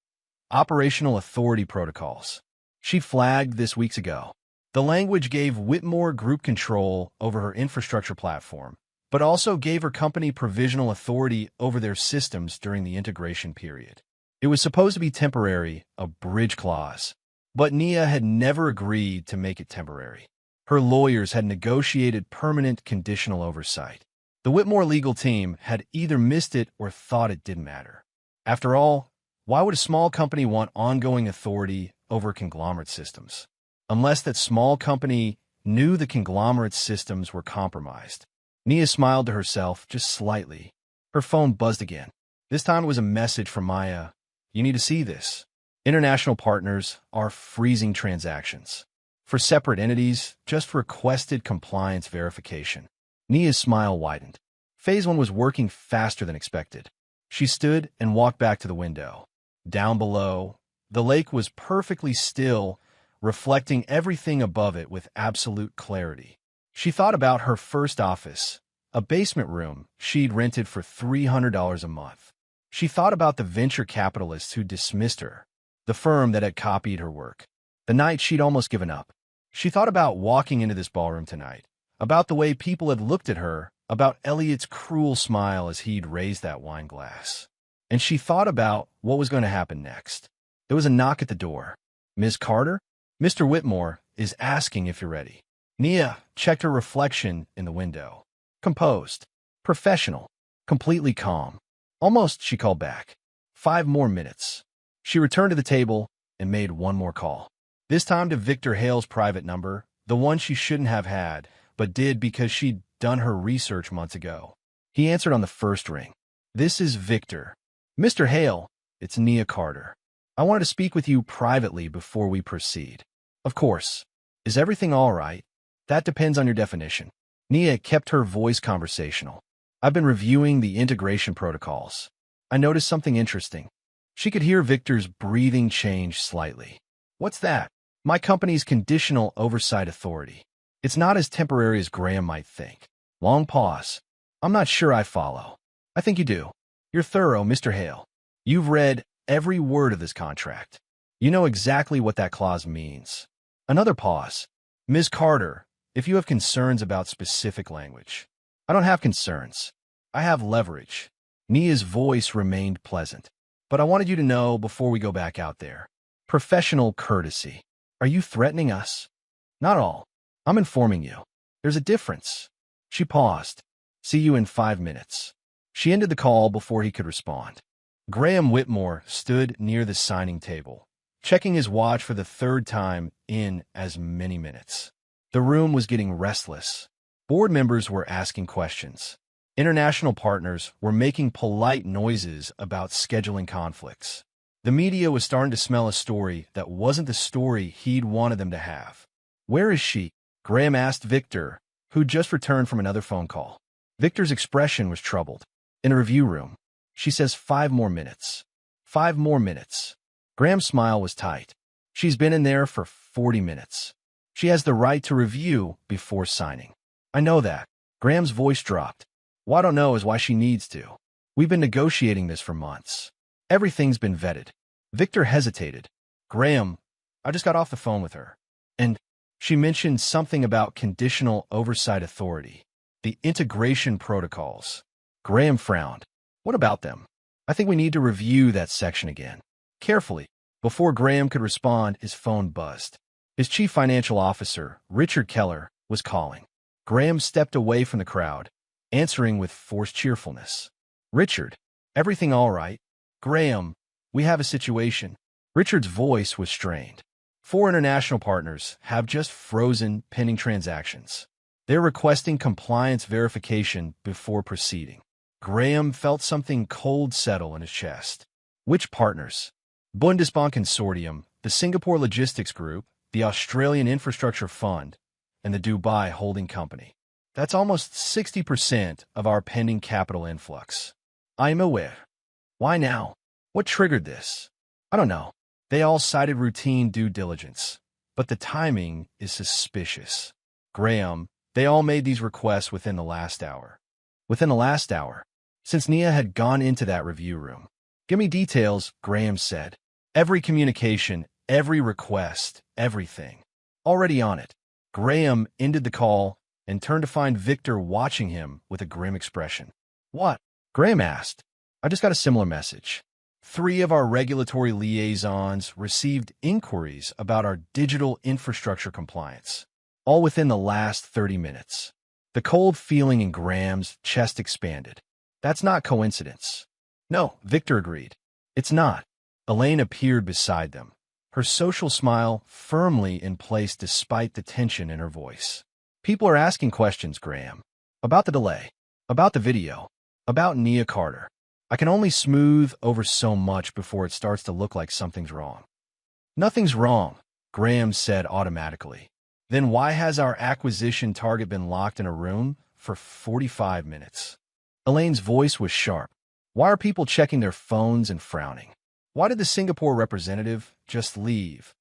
Operational Authority Protocols. She flagged this weeks ago. The language gave Whitmore group control over her infrastructure platform, but also gave her company provisional authority over their systems during the integration period. It was supposed to be temporary, a bridge clause, but Nia had never agreed to make it temporary. Her lawyers had negotiated permanent conditional oversight. The Whitmore legal team had either missed it or thought it didn't matter. After all, why would a small company want ongoing authority over conglomerate systems? Unless that small company knew the conglomerate systems were compromised. Nia smiled to herself just slightly. Her phone buzzed again. This time it was a message from Maya. You need to see this. International partners are freezing transactions. For separate entities, just requested compliance verification. Nia's smile widened. Phase 1 was working faster than expected. She stood and walked back to the window. Down below, the lake was perfectly still, reflecting everything above it with absolute clarity. She thought about her first office, a basement room she'd rented for $300 a month. She thought about the venture capitalists who dismissed her, the firm that had copied her work, the night she'd almost given up. She thought about walking into this ballroom tonight, about the way people had looked at her, about Elliot's cruel smile as he'd raised that wine glass. And she thought about what was going to happen next. There was a knock at the door. Ms. Carter? Mr. Whitmore is asking if you're ready. Nia checked her reflection in the window. Composed, professional, completely calm. Almost, she called back. 5 more minutes. She returned to the table and made one more call. This time to Victor Hale's private number, the one she shouldn't have had, but did because she'd done her research months ago. He answered on the first ring. This is Victor. Mr. Hale, it's Nia Carter. I wanted to speak with you privately before we proceed. Of course. Is everything all right? That depends on your definition. Nia kept her voice conversational. I've been reviewing the integration protocols. I noticed something interesting. She could hear Victor's breathing change slightly. What's that? My company's conditional oversight authority. It's not as temporary as Graham might think. Long pause. I'm not sure I follow. I think you do. You're thorough, Mr. Hale. You've read every word of this contract. You know exactly what that clause means. Another pause. Ms. Carter, if you have concerns about specific language. I don't have concerns. I have leverage. Nia's voice remained pleasant. But I wanted you to know before we go back out there. Professional courtesy. Are you threatening us? Not all. I'm informing you. There's a difference. She paused. See you in 5 minutes. She ended the call before he could respond. Graham Whitmore stood near the signing table, checking his watch for the 3rd time in as many minutes. The room was getting restless. Board members were asking questions. International partners were making polite noises about scheduling conflicts. The media was starting to smell a story that wasn't the story he'd wanted them to have. Where is she? Graham asked Victor, who'd just returned from another phone call. Victor's expression was troubled. In a review room. She says 5 more minutes. 5 more minutes. Graham's smile was tight. She's been in there for 40 minutes. She has the right to review before signing. I know that. Graham's voice dropped. What I don't know is why she needs to. We've been negotiating this for months. Everything's been vetted. Victor hesitated. Graham, I just got off the phone with her. And she mentioned something about conditional oversight authority. The integration protocols. Graham frowned. What about them? I think we need to review that section again. Carefully. Before Graham could respond, his phone buzzed. His chief financial officer, Richard Keller, was calling. Graham stepped away from the crowd, answering with forced cheerfulness. Richard, everything all right? Graham, we have a situation. Richard's voice was strained. 4 international partners have just frozen pending transactions. They're requesting compliance verification before proceeding. Graham felt something cold settle in his chest. Which partners? Bundesbank Consortium, the Singapore Logistics Group, the Australian Infrastructure Fund, and the Dubai Holding Company. That's almost 60% of our pending capital influx. I'm aware. Why now? What triggered this? I don't know. They all cited routine due diligence, but the timing is suspicious. Graham, they all made these requests within the last hour. Within the last hour, since Nia had gone into that review room. Give me details, Graham said. Every communication, every request, everything. Already on it. Graham ended the call and turned to find Victor watching him with a grim expression. What? Graham asked. I just got a similar message. 3 of our regulatory liaisons received inquiries about our digital infrastructure compliance, all within the last 30 minutes. The cold feeling in Graham's chest expanded. That's not coincidence. No, Victor agreed. It's not. Elaine appeared beside them, her social smile firmly in place despite the tension in her voice. People are asking questions, Graham. About the delay. About the video. About Nia Carter. I can only smooth over so much before it starts to look like something's wrong. Nothing's wrong, Graham said automatically. Then why has our acquisition target been locked in a room for 45 minutes? Elaine's voice was sharp. Why are people checking their phones and frowning? Why did the Singapore representative just leave?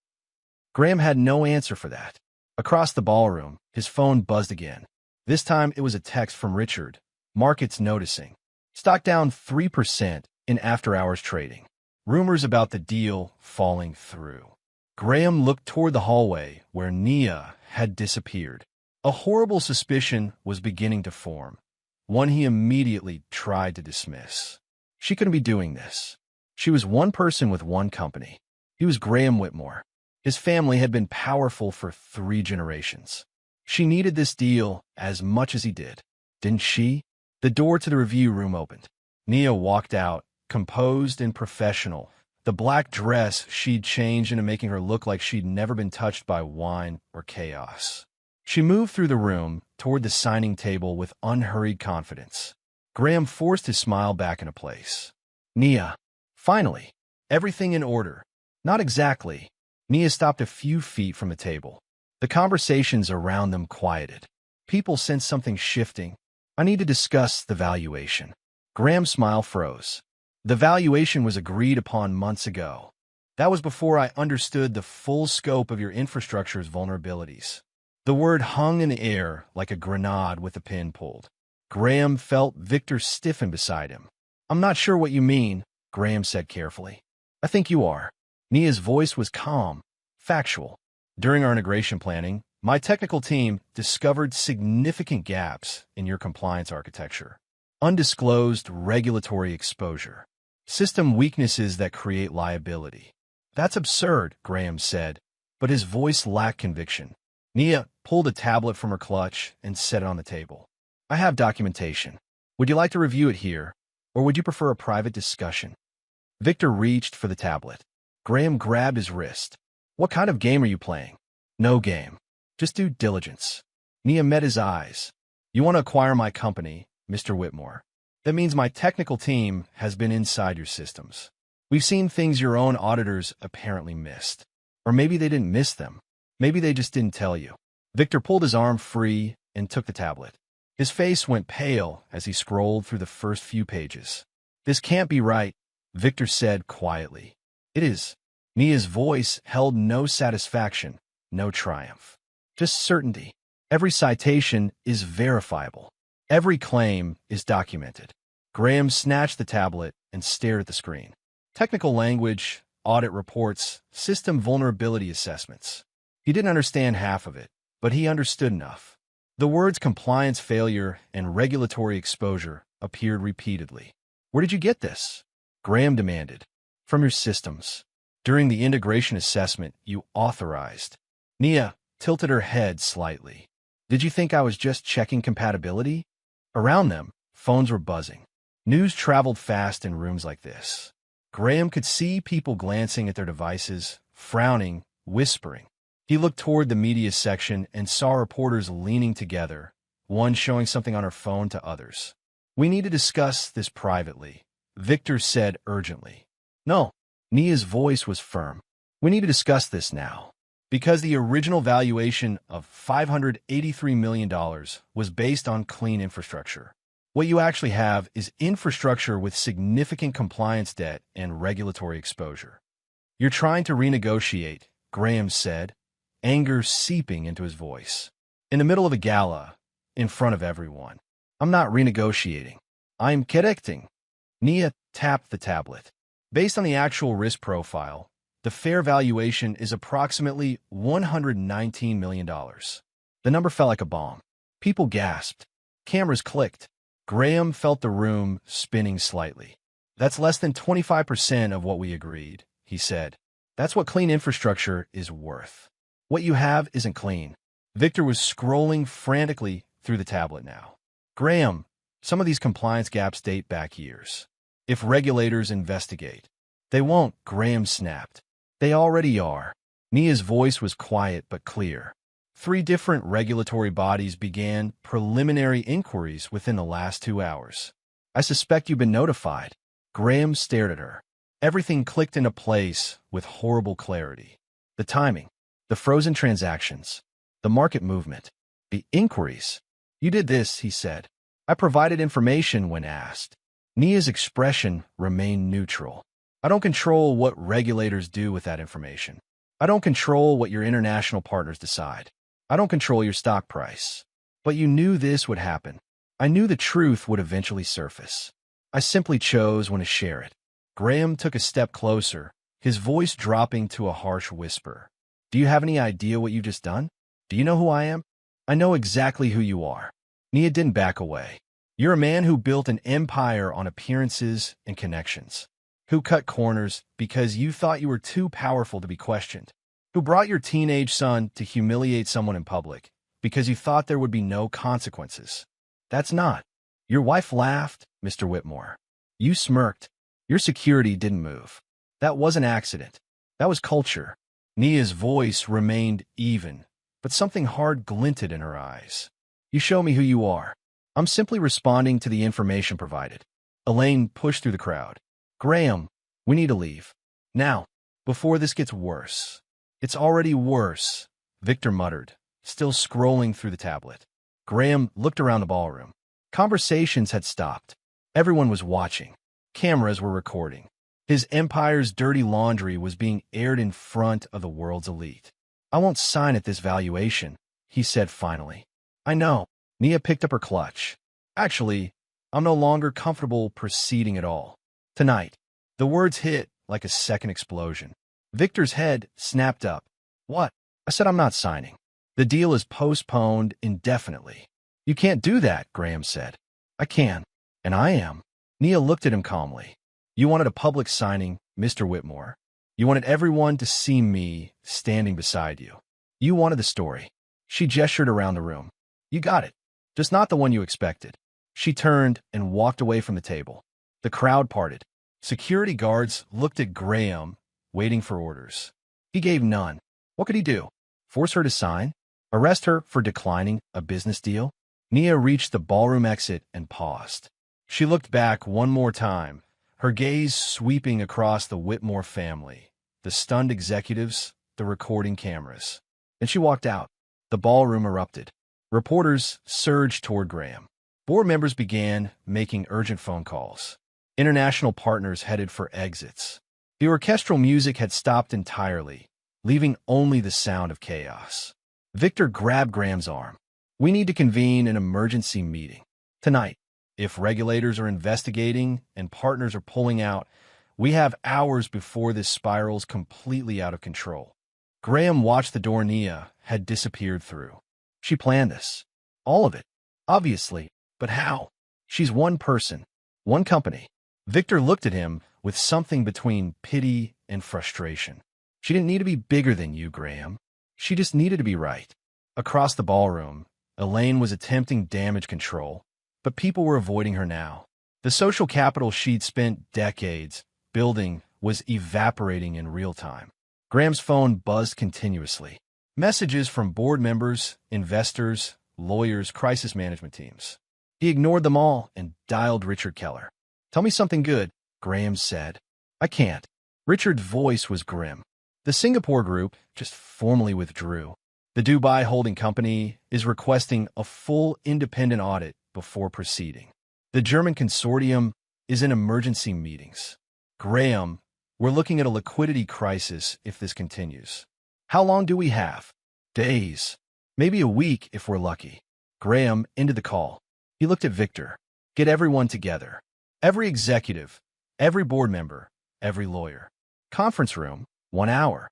Graham had no answer for that. Across the ballroom, his phone buzzed again. This time it was a text from Richard. Markets noticing. Stock down 3% in after-hours trading. Rumors about the deal falling through. Graham looked toward the hallway where Nia had disappeared. A horrible suspicion was beginning to form, one he immediately tried to dismiss. She couldn't be doing this. She was one person with one company. He was Graham Whitmore. His family had been powerful for 3 generations. She needed this deal as much as he did, didn't she? The door to the review room opened. Nia walked out, composed and professional. The black dress she'd changed into making her look like she'd never been touched by wine or chaos. She moved through the room toward the signing table with unhurried confidence. Graham forced his smile back into place. Nia. Finally. Everything in order. Not exactly. Nia stopped a few feet from the table. The conversations around them quieted. People sensed something shifting. I need to discuss the valuation. Graham's smile froze. The valuation was agreed upon months ago. That was before I understood the full scope of your infrastructure's vulnerabilities. The word hung in the air like a grenade with a pin pulled. Graham felt Victor stiffen beside him. I'm not sure what you mean, Graham said carefully. I think you are. Nia's voice was calm, factual. During our integration planning, my technical team discovered significant gaps in your compliance architecture. Undisclosed regulatory exposure. System weaknesses that create liability. That's absurd, Graham said, but his voice lacked conviction. Nia pulled a tablet from her clutch and set it on the table. I have documentation. Would you like to review it here, or would you prefer a private discussion? Victor reached for the tablet. Graham grabbed his wrist. What kind of game are you playing? No game. Just due diligence. Nia met his eyes. You want to acquire my company, Mr. Whitmore. That means my technical team has been inside your systems. We've seen things your own auditors apparently missed. Or maybe they didn't miss them. Maybe they just didn't tell you. Victor pulled his arm free and took the tablet. His face went pale as he scrolled through the first few pages. This can't be right, Victor said quietly. It is. Nia's voice held no satisfaction, no triumph. Just certainty. Every citation is verifiable. Every claim is documented. Graham snatched the tablet and stared at the screen. Technical language, audit reports, system vulnerability assessments. He didn't understand half of it, but he understood enough. The words compliance failure and regulatory exposure appeared repeatedly. Where did you get this? Graham demanded. From your systems. During the integration assessment, you authorized. Nia tilted her head slightly. Did you think I was just checking compatibility? Around them, phones were buzzing. News traveled fast in rooms like this. Graham could see people glancing at their devices, frowning, whispering. He looked toward the media section and saw reporters leaning together, one showing something on her phone to others. We need to discuss this privately, Victor said urgently. No, Nia's voice was firm. We need to discuss this now. Because the original valuation of $583 million was based on clean infrastructure. What you actually have is infrastructure with significant compliance debt and regulatory exposure. You're trying to renegotiate, Graham said, anger seeping into his voice. In the middle of a gala, in front of everyone. I'm not renegotiating. I'm correcting. Nia tapped the tablet. Based on the actual risk profile, the fair valuation is approximately $119 million. The number fell like a bomb. People gasped. Cameras clicked. Graham felt the room spinning slightly. That's less than 25% of what we agreed, he said. That's what clean infrastructure is worth. What you have isn't clean. Victor was scrolling frantically through the tablet now. Graham, some of these compliance gaps date back years. If regulators investigate. They won't, Graham snapped. They already are. Nia's voice was quiet but clear. 3 different regulatory bodies began preliminary inquiries within the last 2 hours. I suspect you've been notified. Graham stared at her. Everything clicked into place with horrible clarity. The timing, the frozen transactions, the market movement, the inquiries. You did this, he said. I provided information when asked. Nia's expression remained neutral. I don't control what regulators do with that information. I don't control what your international partners decide. I don't control your stock price. But you knew this would happen. I knew the truth would eventually surface. I simply chose when to share it. Graham took a step closer, his voice dropping to a harsh whisper. Do you have any idea what you've just done? Do you know who I am? I know exactly who you are. Nia didn't back away. You're a man who built an empire on appearances and connections. Who cut corners because you thought you were too powerful to be questioned. Who brought your teenage son to humiliate someone in public because you thought there would be no consequences. That's not. Your wife laughed, Mr. Whitmore. You smirked. Your security didn't move. That wasn't accident. That was culture. Nia's voice remained even, but something hard glinted in her eyes. You show me who you are. I'm simply responding to the information provided. Elaine pushed through the crowd. Graham, we need to leave. Now, before this gets worse. It's already worse, Victor muttered, still scrolling through the tablet. Graham looked around the ballroom. Conversations had stopped. Everyone was watching. Cameras were recording. His empire's dirty laundry was being aired in front of the world's elite. I won't sign at this valuation, he said finally. I know. Nia picked up her clutch. Actually, I'm no longer comfortable proceeding at all. Tonight. The words hit like a second explosion. Victor's head snapped up. What? I said I'm not signing. The deal is postponed indefinitely. You can't do that, Graham said. I can. And I am. Nia looked at him calmly. You wanted a public signing, Mr. Whitmore. You wanted everyone to see me standing beside you. You wanted the story. She gestured around the room. You got it. Just not the one you expected. She turned and walked away from the table. The crowd parted. Security guards looked at Graham, waiting for orders. He gave none. What could he do? Force her to sign? Arrest her for declining a business deal? Nia reached the ballroom exit and paused. She looked back one more time, her gaze sweeping across the Whitmore family, the stunned executives, the recording cameras. Then she walked out. The ballroom erupted. Reporters surged toward Graham. Board members began making urgent phone calls. International partners headed for exits. The orchestral music had stopped entirely, leaving only the sound of chaos. Victor grabbed Graham's arm. "We need to convene an emergency meeting. Tonight. If regulators are investigating and partners are pulling out, we have hours before this spirals completely out of control." Graham watched the door Nia had disappeared through. She planned this. All of it. Obviously. But how? She's one person. One company. Victor looked at him with something between pity and frustration. "She didn't need to be bigger than you, Graham. She just needed to be right." Across the ballroom, Elaine was attempting damage control, but people were avoiding her now. The social capital she'd spent decades building was evaporating in real time. Graham's phone buzzed continuously. Messages from board members, investors, lawyers, crisis management teams. He ignored them all and dialed Richard Keller. "Tell me something good," Graham said. "I can't." Richard's voice was grim. "The Singapore group just formally withdrew. The Dubai holding company is requesting a full independent audit before proceeding. The German consortium is in emergency meetings. Graham, we're looking at a liquidity crisis if this continues. How long do we have? Days. Maybe a week if we're lucky." Graham ended the call. He looked at Victor. "Get everyone together. Every executive, every board member, every lawyer. Conference room, 1 hour.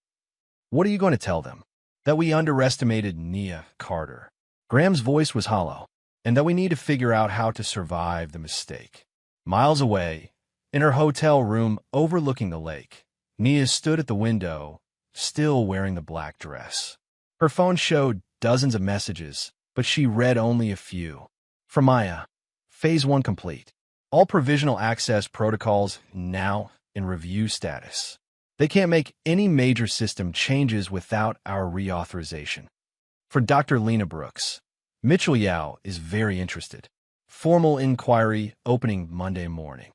What are you going to tell them? That we underestimated Nia Carter." Graham's voice was hollow. "And that we need to figure out how to survive the mistake." Miles away, in her hotel room overlooking the lake, Nia stood at the window, still wearing the black dress. Her phone showed dozens of messages, but she read only a few. From Maya. Phase 1 complete. All provisional access protocols now in review status. They can't make any major system changes without our reauthorization. For Dr. Lena Brooks. Mitchell Yao is very interested. Formal inquiry opening Monday morning.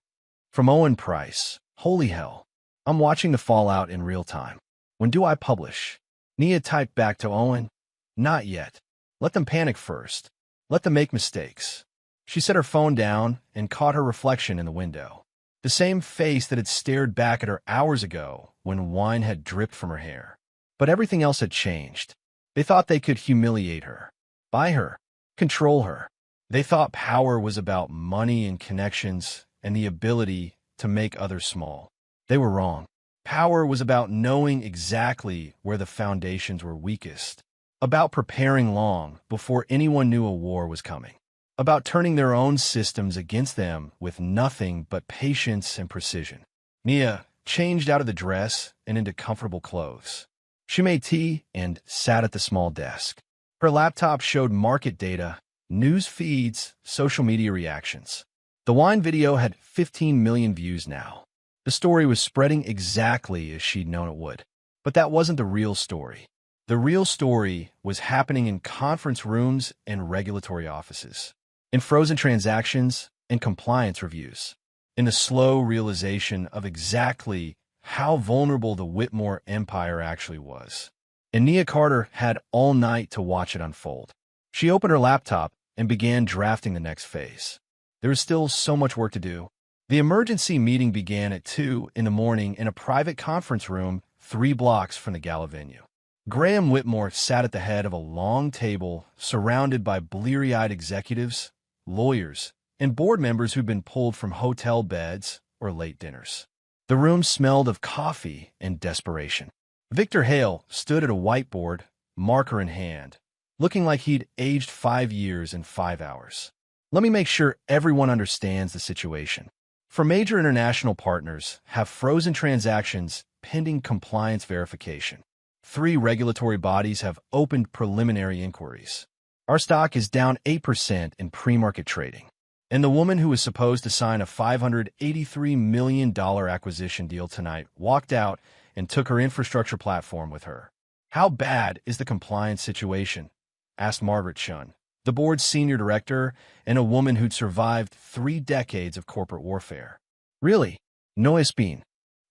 From Owen Price. Holy hell. I'm watching the fallout in real time. When do I publish? Nia typed back to Owen. Not yet. Let them panic first. Let them make mistakes. She set her phone down and caught her reflection in the window. The same face that had stared back at her hours ago when wine had dripped from her hair. But everything else had changed. They thought they could humiliate her, buy her, control her. They thought power was about money and connections and the ability to make others small. They were wrong. Power was about knowing exactly where the foundations were weakest, about preparing long before anyone knew a war was coming, about turning their own systems against them with nothing but patience and precision. Nia changed out of the dress and into comfortable clothes. She made tea and sat at the small desk. Her laptop showed market data, news feeds, social media reactions. The wine video had 15 million views now. The story was spreading exactly as she'd known it would. But that wasn't the real story. The real story was happening in conference rooms and regulatory offices, in frozen transactions and compliance reviews, in the slow realization of exactly how vulnerable the Whitmore empire actually was. And Nia Carter had all night to watch it unfold. She opened her laptop and began drafting the next phase. There was still so much work to do. The emergency meeting began at 2 in the morning in a private conference room 3 blocks from the gala venue. Graham Whitmore sat at the head of a long table surrounded by bleary-eyed executives, lawyers, and board members who'd been pulled from hotel beds or late dinners. The room smelled of coffee and desperation. Victor Hale stood at a whiteboard, marker in hand, looking like he'd aged 5 years in 5 hours. "Let me make sure everyone understands the situation. For major international partners have frozen transactions pending compliance verification. 3 regulatory bodies have opened preliminary inquiries. Our stock is down 8% in pre-market trading. And the woman who was supposed to sign a $583 million acquisition deal tonight walked out and took her infrastructure platform with her." "How bad is the compliance situation?" asked Margaret Shun, the board's senior director and a woman who'd survived 3 decades of corporate warfare. "Really? No es bien."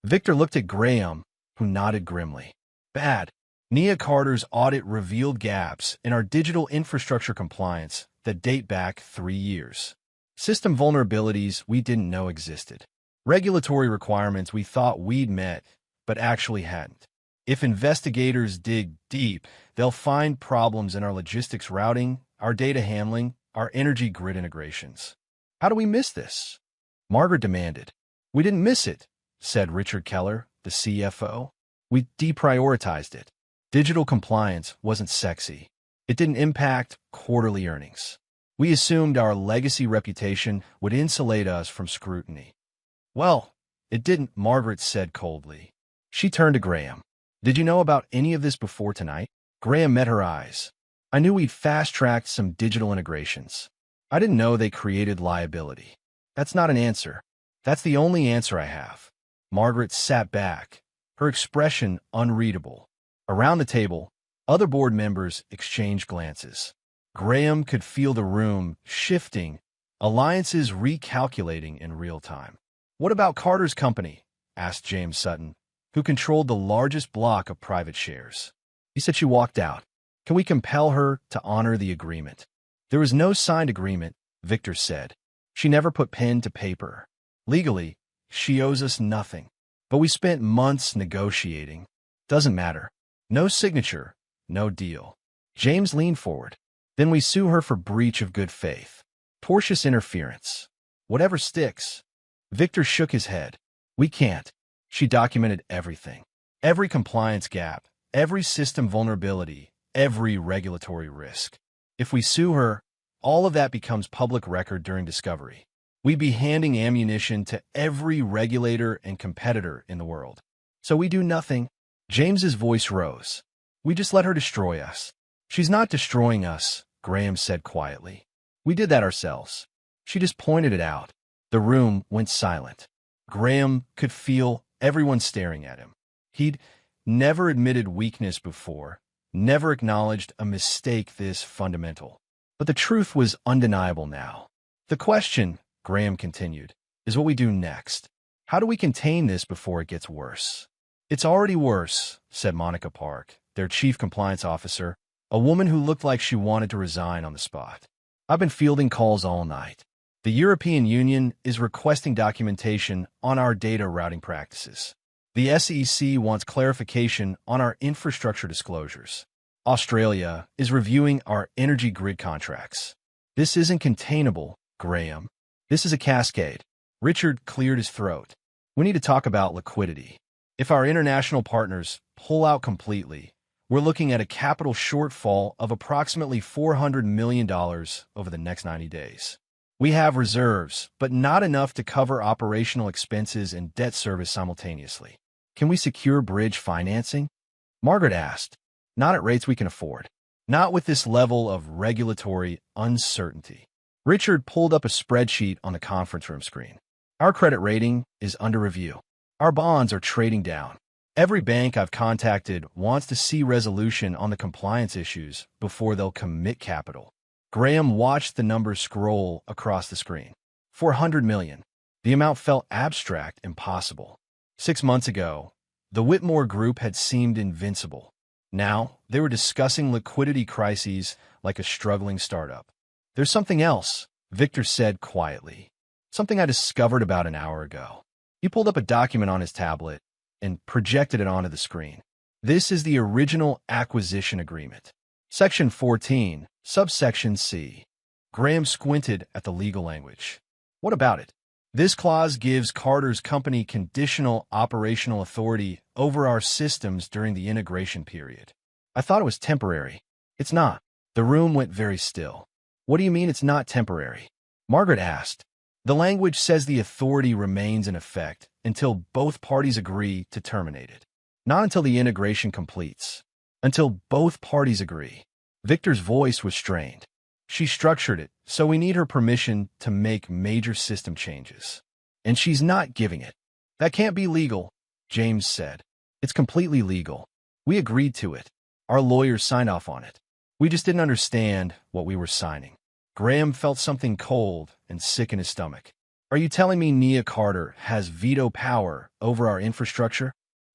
Victor looked at Graham, who nodded grimly. "Bad. Nia Carter's audit revealed gaps in our digital infrastructure compliance that date back 3 years. System vulnerabilities we didn't know existed. Regulatory requirements we thought we'd met, but actually hadn't. If investigators dig deep, they'll find problems in our logistics routing, our data handling, our energy grid integrations. How do we miss this? Margaret demanded. We didn't miss it, said Richard Keller, the CFO. We deprioritized it. Digital compliance wasn't sexy. It didn't impact quarterly earnings. We assumed our legacy reputation would insulate us from scrutiny. Well, it didn't, Margaret said coldly. She turned to Graham. Did you know about any of this before tonight? Graham met her eyes. I knew we'd fast-tracked some digital integrations. I didn't know they created liability. That's not an answer. That's the only answer I have. Margaret sat back, her expression unreadable. Around the table, other board members exchanged glances. Graham could feel the room shifting, alliances recalculating in real time. What about Carter's company? Asked James Sutton, who controlled the largest block of private shares. He said she walked out. Can we compel her to honor the agreement? There was no signed agreement, Victor said. She never put pen to paper. Legally, she owes us nothing. But we spent months negotiating. Doesn't matter. No signature, no deal. James leaned forward. Then we sue her for breach of good faith. Tortious interference. Whatever sticks. Victor shook his head. We can't. She documented everything. Every compliance gap, every system vulnerability, every regulatory risk. If we sue her, all of that becomes public record during discovery. We'd be handing ammunition to every regulator and competitor in the world. So we do nothing. James's voice rose. We just let her destroy us. She's not destroying us, Graham said quietly. We did that ourselves. She just pointed it out. The room went silent. Graham could feel everyone staring at him. He'd never admitted weakness before, never acknowledged a mistake this fundamental. But the truth was undeniable now. The question, Graham continued, is what we do next. How do we contain this before it gets worse? It's already worse, said Monica Park, their chief compliance officer, a woman who looked like she wanted to resign on the spot. I've been fielding calls all night. The European Union is requesting documentation on our data routing practices. The SEC wants clarification on our infrastructure disclosures. Australia is reviewing our energy grid contracts. This isn't containable, Graham. This is a cascade. Richard cleared his throat. We need to talk about liquidity. If our international partners pull out completely, we're looking at a capital shortfall of approximately $400 million over the next 90 days. We have reserves, but not enough to cover operational expenses and debt service simultaneously. Can we secure bridge financing? Margaret asked. Not at rates we can afford. Not with this level of regulatory uncertainty. Richard pulled up a spreadsheet on the conference room screen. Our credit rating is under review. Our bonds are trading down. Every bank I've contacted wants to see resolution on the compliance issues before they'll commit capital. Graham watched the numbers scroll across the screen. 400 million. The amount felt abstract, impossible. 6 months ago, the Whitmore Group had seemed invincible. Now, they were discussing liquidity crises like a struggling startup. There's something else, Victor said quietly. Something I discovered about an hour ago. He pulled up a document on his tablet and projected it onto the screen. This is the original acquisition agreement. Section 14, subsection C. Graham squinted at the legal language. What about it? This clause gives Carter's company conditional operational authority over our systems during the integration period. I thought it was temporary. It's not. The room went very still. What do you mean it's not temporary? Margaret asked. The language says the authority remains in effect until both parties agree to terminate it. Not until the integration completes. Until both parties agree. Victor's voice was strained. She structured it, so we need her permission to make major system changes. And she's not giving it. That can't be legal, James said. It's completely legal. We agreed to it. Our lawyers signed off on it. We just didn't understand what we were signing. Graham felt something cold and sick in his stomach. Are you telling me Nia Carter has veto power over our infrastructure?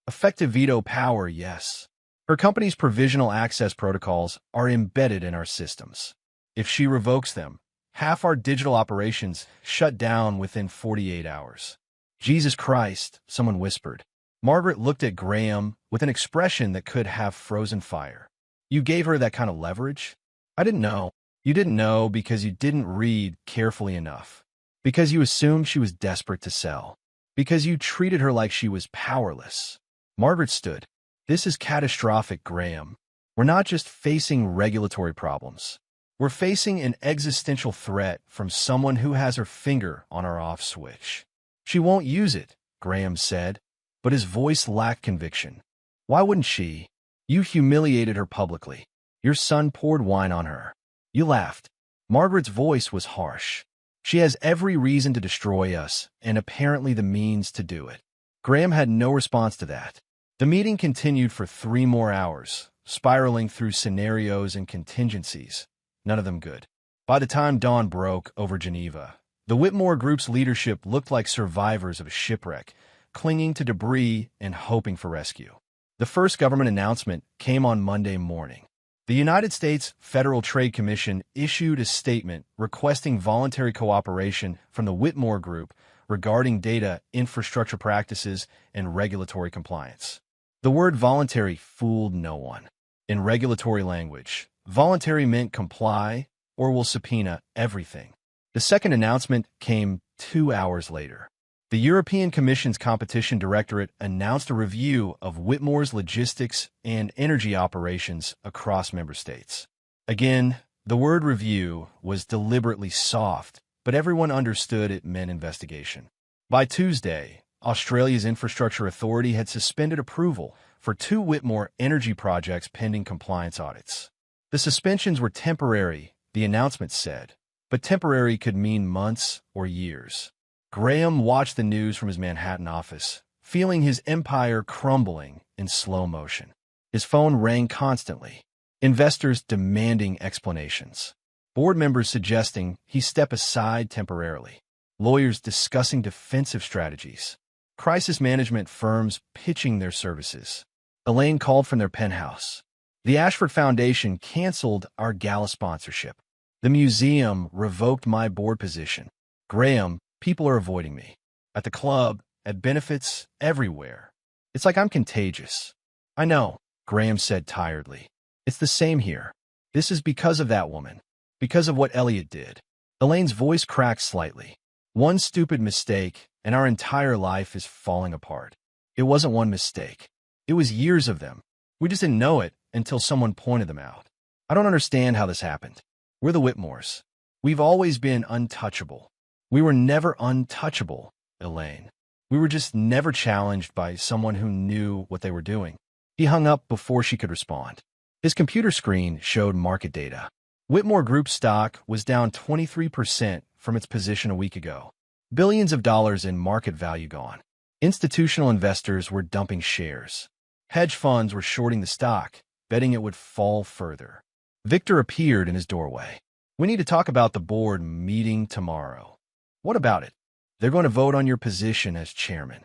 Effective veto power, yes. Her company's provisional access protocols are embedded in our systems. If she revokes them, half our digital operations shut down within 48 hours. Jesus Christ, someone whispered. Margaret looked at Graham with an expression that could have frozen fire. You gave her that kind of leverage? I didn't know. You didn't know because you didn't read carefully enough. Because you assumed she was desperate to sell. Because you treated her like she was powerless. Margaret stood. This is catastrophic, Graham. We're not just facing regulatory problems. We're facing an existential threat from someone who has her finger on our off switch. She won't use it, Graham said, but his voice lacked conviction. Why wouldn't she? You humiliated her publicly. Your son poured wine on her. You laughed. Margaret's voice was harsh. She has every reason to destroy us, and apparently the means to do it. Graham had no response to that. The meeting continued for 3 more hours, spiraling through scenarios and contingencies, none of them good. By the time dawn broke over Geneva, the Whitmore Group's leadership looked like survivors of a shipwreck, clinging to debris and hoping for rescue. The first government announcement came on Monday morning. The United States Federal Trade Commission issued a statement requesting voluntary cooperation from the Whitmore Group regarding data infrastructure practices and regulatory compliance. The word voluntary fooled no one. In regulatory language, voluntary meant comply or will subpoena everything. The second announcement came 2 hours later. The European Commission's Competition Directorate announced a review of Whitmore's logistics and energy operations across member states. Again, the word review was deliberately soft, but everyone understood it meant investigation. By Tuesday, Australia's Infrastructure Authority had suspended approval for 2 Whitmore energy projects pending compliance audits. The suspensions were temporary, the announcement said, but temporary could mean months or years. Graham watched the news from his Manhattan office, feeling his empire crumbling in slow motion. His phone rang constantly, investors demanding explanations, board members suggesting he step aside temporarily, lawyers discussing defensive strategies, crisis management firms pitching their services. Elaine called from their penthouse. The Ashford Foundation canceled our gala sponsorship. The museum revoked my board position. Graham, people are avoiding me. At the club, at benefits, everywhere. It's like I'm contagious. I know, Graham said tiredly. It's the same here. This is because of that woman. Because of what Elliot did. Elaine's voice cracked slightly. One stupid mistake, and our entire life is falling apart. It wasn't one mistake. It was years of them. We just didn't know it until someone pointed them out. I don't understand how this happened. We're the Whitmores. We've always been untouchable. We were never untouchable, Elaine. We were just never challenged by someone who knew what they were doing. He hung up before she could respond. His computer screen showed market data. Whitmore Group stock was down 23% from its position a week ago. Billions of dollars in market value gone. Institutional investors were dumping shares. Hedge funds were shorting the stock, betting it would fall further. Victor appeared in his doorway. We need to talk about the board meeting tomorrow. What about it? They're going to vote on your position as chairman.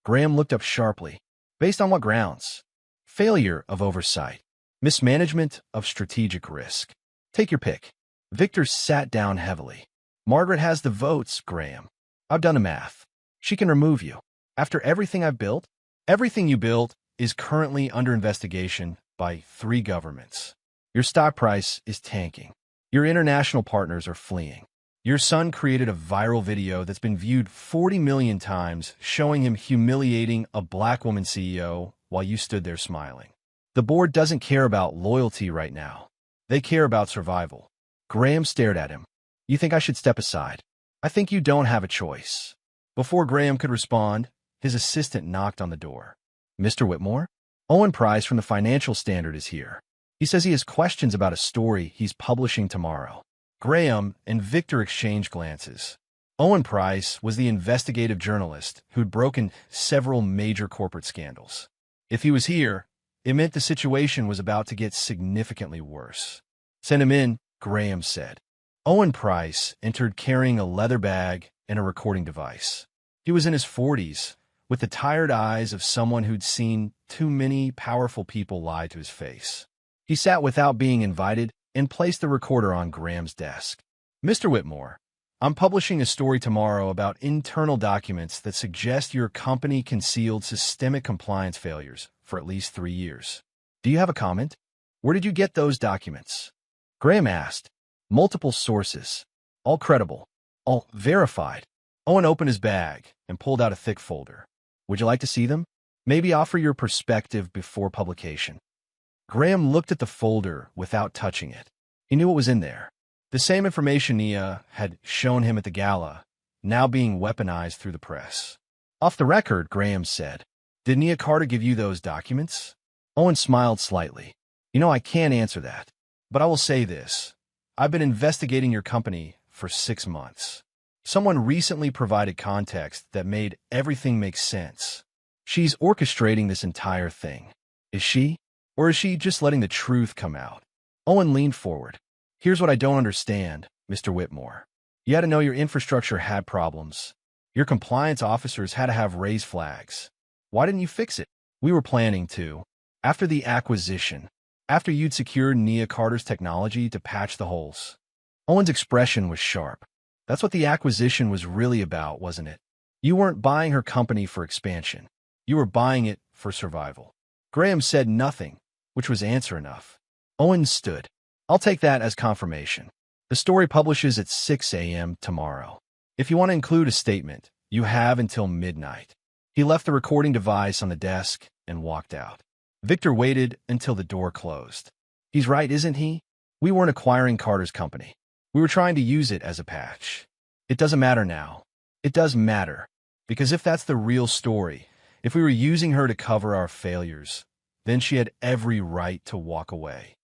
Graham looked up sharply. Based on what grounds? Failure of oversight. Mismanagement of strategic risk. Take your pick. Victor sat down heavily. Margaret has the votes, Graham. I've done the math. She can remove you. After everything I've built, everything you built is currently under investigation by 3 governments. Your stock price is tanking. Your international partners are fleeing. Your son created a viral video that's been viewed 40 million times showing him humiliating a black woman CEO while you stood there smiling. The board doesn't care about loyalty right now. They care about survival. Graham stared at him. You think I should step aside? I think you don't have a choice. Before Graham could respond, his assistant knocked on the door. Mr. Whitmore? Owen Price from the Financial Standard is here. He says he has questions about a story he's publishing tomorrow. Graham and Victor exchanged glances. Owen Price was the investigative journalist who'd broken several major corporate scandals. If he was here, it meant the situation was about to get significantly worse. Send him in, Graham said. Owen Price entered carrying a leather bag and a recording device. He was in his 40s, with the tired eyes of someone who'd seen too many powerful people lie to his face. He sat without being invited and placed the recorder on Graham's desk. Mr. Whitmore, I'm publishing a story tomorrow about internal documents that suggest your company concealed systemic compliance failures for at least 3 years. Do you have a comment? Where did you get those documents? Graham asked. Multiple sources. All credible. All verified. Owen opened his bag and pulled out a thick folder. Would you like to see them? Maybe offer your perspective before publication. Graham looked at the folder without touching it. He knew what was in there. The same information Nia had shown him at the gala, now being weaponized through the press. Off the record, Graham said. Did Nia Carter give you those documents? Owen smiled slightly. I can't answer that. But I will say this. I've been investigating your company for 6 months. Someone recently provided context that made everything make sense. She's orchestrating this entire thing. Is she? Or is she just letting the truth come out? Owen leaned forward. Here's what I don't understand, Mr. Whitmore. You had to know your infrastructure had problems. Your compliance officers had to have raised flags. Why didn't you fix it? We were planning to. After the acquisition. After you'd secured Nia Carter's technology to patch the holes. Owen's expression was sharp. That's what the acquisition was really about, wasn't it? You weren't buying her company for expansion. You were buying it for survival. Graham said nothing, which was answer enough. Owen stood. I'll take that as confirmation. The story publishes at 6 a.m. tomorrow. If you want to include a statement, you have until midnight. He left the recording device on the desk and walked out. Victor waited until the door closed. He's right, isn't he? We weren't acquiring Carter's company. We were trying to use it as a patch. It doesn't matter now. It does matter. Because if that's the real story, if we were using her to cover our failures, then she had every right to walk away.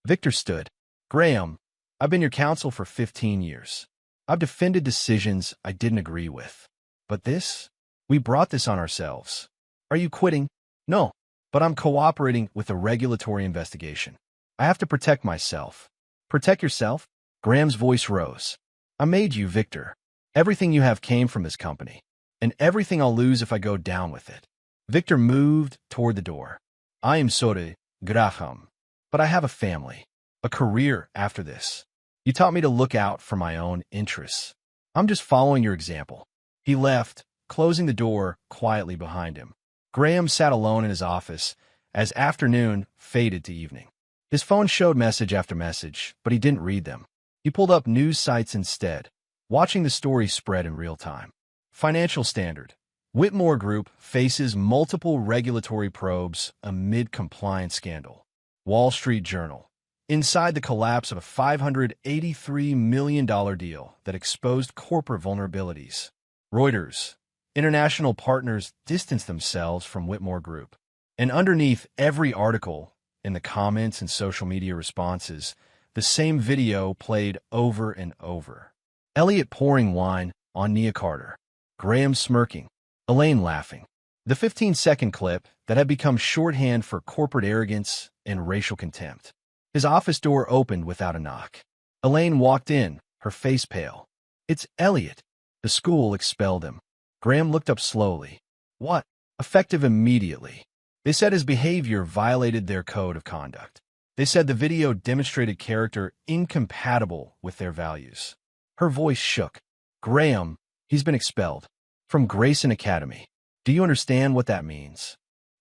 Victor stood. Graham, I've been your counsel for 15 years. I've defended decisions I didn't agree with. But this? We brought this on ourselves. Are you quitting? No, but I'm cooperating with a regulatory investigation. I have to protect myself. Protect yourself? Graham's voice rose. I made you, Victor. Everything you have came from this company, and everything I'll lose if I go down with it. Victor moved toward the door. I am sorry, Graham. But I have a family, a career after this. You taught me to look out for my own interests. I'm just following your example. He left, closing the door quietly behind him. Graham sat alone in his office as afternoon faded to evening. His phone showed message after message, but he didn't read them. He pulled up news sites instead, watching the story spread in real time. Financial Standard. Whitmore Group faces multiple regulatory probes amid compliance scandal. Wall Street Journal. Inside the collapse of a $583 million deal that exposed corporate vulnerabilities. Reuters. International partners distance themselves from Whitmore Group. And underneath every article, in the comments and social media responses, the same video played over and over. Elliot pouring wine on Nia Carter. Graham smirking. Elaine laughing. The 15-second clip that had become shorthand for corporate arrogance and racial contempt. His office door opened without a knock. Elaine walked in, her face pale. It's Elliot. The school expelled him. Graham looked up slowly. What? Effective immediately. They said his behavior violated their code of conduct. They said the video demonstrated character incompatible with their values. Her voice shook. Graham, he's been expelled. From Grayson Academy. Do you understand what that means?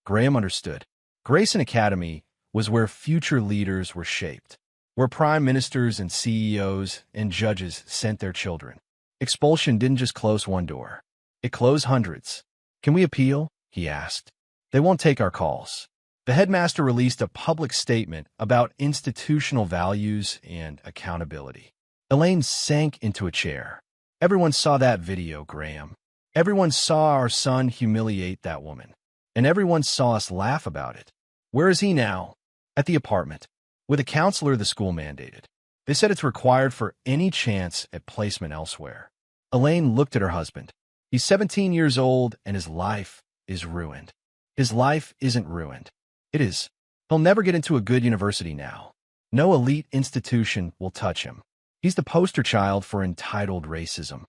Graham understood. Grayson Academy was where future leaders were shaped, where prime ministers and CEOs and judges sent their children. Expulsion didn't just close one door. It closed hundreds. Can we appeal? He asked. They won't take our calls. The headmaster released a public statement about institutional values and accountability. Elaine sank into a chair. Everyone saw that video, Graham. Everyone saw our son humiliate that woman. And everyone saw us laugh about it. Where is he now? At the apartment. With a counselor the school mandated. They said it's required for any chance at placement elsewhere. Elaine looked at her husband. He's 17 years old and his life is ruined. His life isn't ruined. It is. He'll never get into a good university now. No elite institution will touch him. He's the poster child for entitled racism.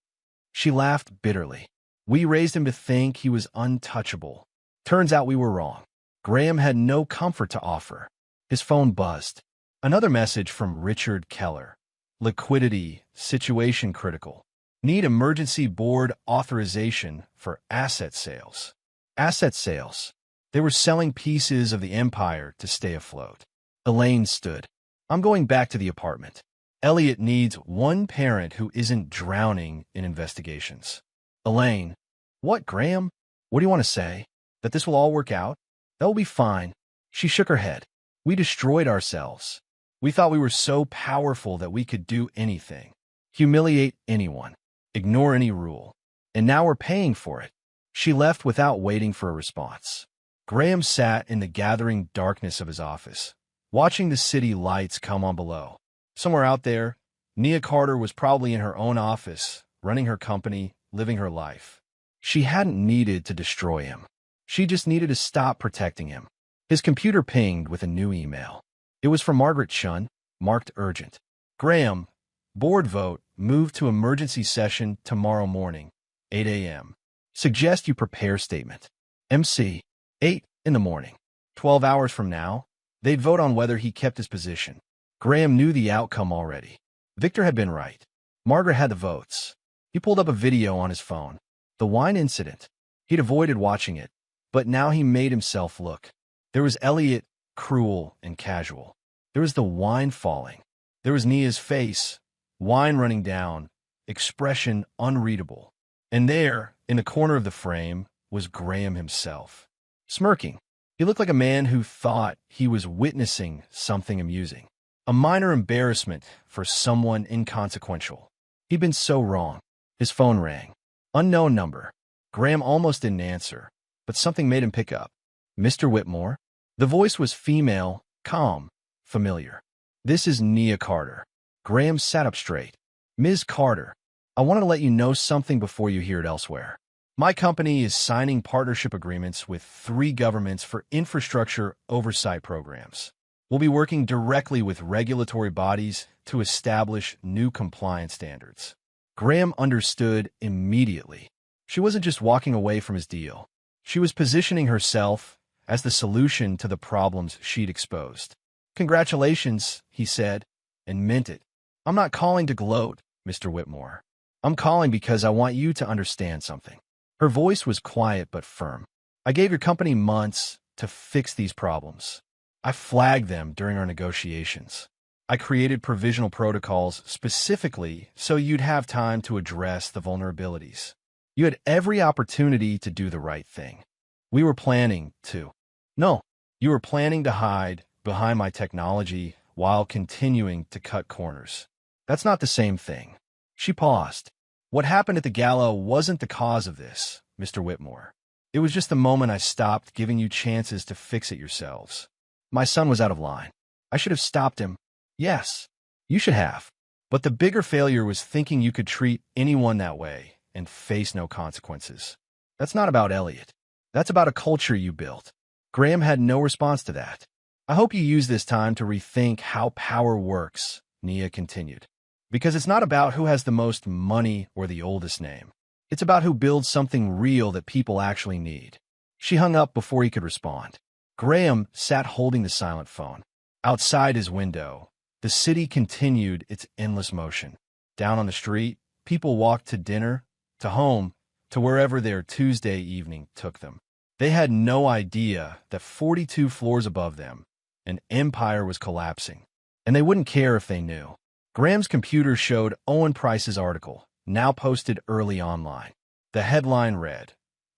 She laughed bitterly. We raised him to think he was untouchable. Turns out we were wrong. Graham had no comfort to offer. His phone buzzed. Another message from Richard Keller. Liquidity, situation critical. Need emergency board authorization for asset sales. Asset sales. They were selling pieces of the empire to stay afloat. Elaine stood. I'm going back to the apartment. Elliot needs one parent who isn't drowning in investigations. Elaine. What, Graham? What do you want to say? That this will all work out? That will be fine. She shook her head. We destroyed ourselves. We thought we were so powerful that we could do anything. Humiliate anyone. Ignore any rule. And now we're paying for it. She left without waiting for a response. Graham sat in the gathering darkness of his office, watching the city lights come on below. Somewhere out there, Nia Carter was probably in her own office, running her company, living her life. She hadn't needed to destroy him. She just needed to stop protecting him. His computer pinged with a new email. It was from Margaret Shun, marked urgent. Graham, board vote, move to emergency session tomorrow morning, 8 a.m. Suggest you prepare statement. MC, 8 in the morning. 12 hours from now, they'd vote on whether he kept his position. Graham knew the outcome already. Victor had been right. Margaret had the votes. He pulled up a video on his phone. The wine incident. He'd avoided watching it, but now he made himself look. There was Elliot, cruel and casual. There was the wine falling. There was Nia's face, wine running down, expression unreadable. And there, in the corner of the frame, was Graham himself, smirking. He looked like a man who thought he was witnessing something amusing. A minor embarrassment for someone inconsequential. He'd been so wrong. His phone rang. Unknown number. Graham almost didn't answer, but something made him pick up. Mr. Whitmore? The voice was female, calm, familiar. This is Nia Carter. Graham sat up straight. Ms. Carter, I want to let you know something before you hear it elsewhere. My company is signing partnership agreements with 3 governments for infrastructure oversight programs. We'll be working directly with regulatory bodies to establish new compliance standards. Graham understood immediately. She wasn't just walking away from his deal. She was positioning herself as the solution to the problems she'd exposed. Congratulations, he said, and meant it. I'm not calling to gloat, Mr. Whitmore. I'm calling because I want you to understand something. Her voice was quiet but firm. I gave your company months to fix these problems. I flagged them during our negotiations. I created provisional protocols specifically so you'd have time to address the vulnerabilities. You had every opportunity to do the right thing. We were planning to. No, you were planning to hide behind my technology while continuing to cut corners. That's not the same thing. She paused. What happened at the gala wasn't the cause of this, Mr. Whitmore. It was just the moment I stopped giving you chances to fix it yourselves. My son was out of line. I should have stopped him. Yes, you should have. But the bigger failure was thinking you could treat anyone that way and face no consequences. That's not about Elliot. That's about a culture you built. Graham had no response to that. I hope you use this time to rethink how power works, Nia continued. Because it's not about who has the most money or the oldest name. It's about who builds something real that people actually need. She hung up before he could respond. Graham sat holding the silent phone. Outside his window, the city continued its endless motion. Down on the street, people walked to dinner, to home, to wherever their Tuesday evening took them. They had no idea that 42 floors above them, an empire was collapsing, and they wouldn't care if they knew. Graham's computer showed Owen Price's article, now posted early online. The headline read,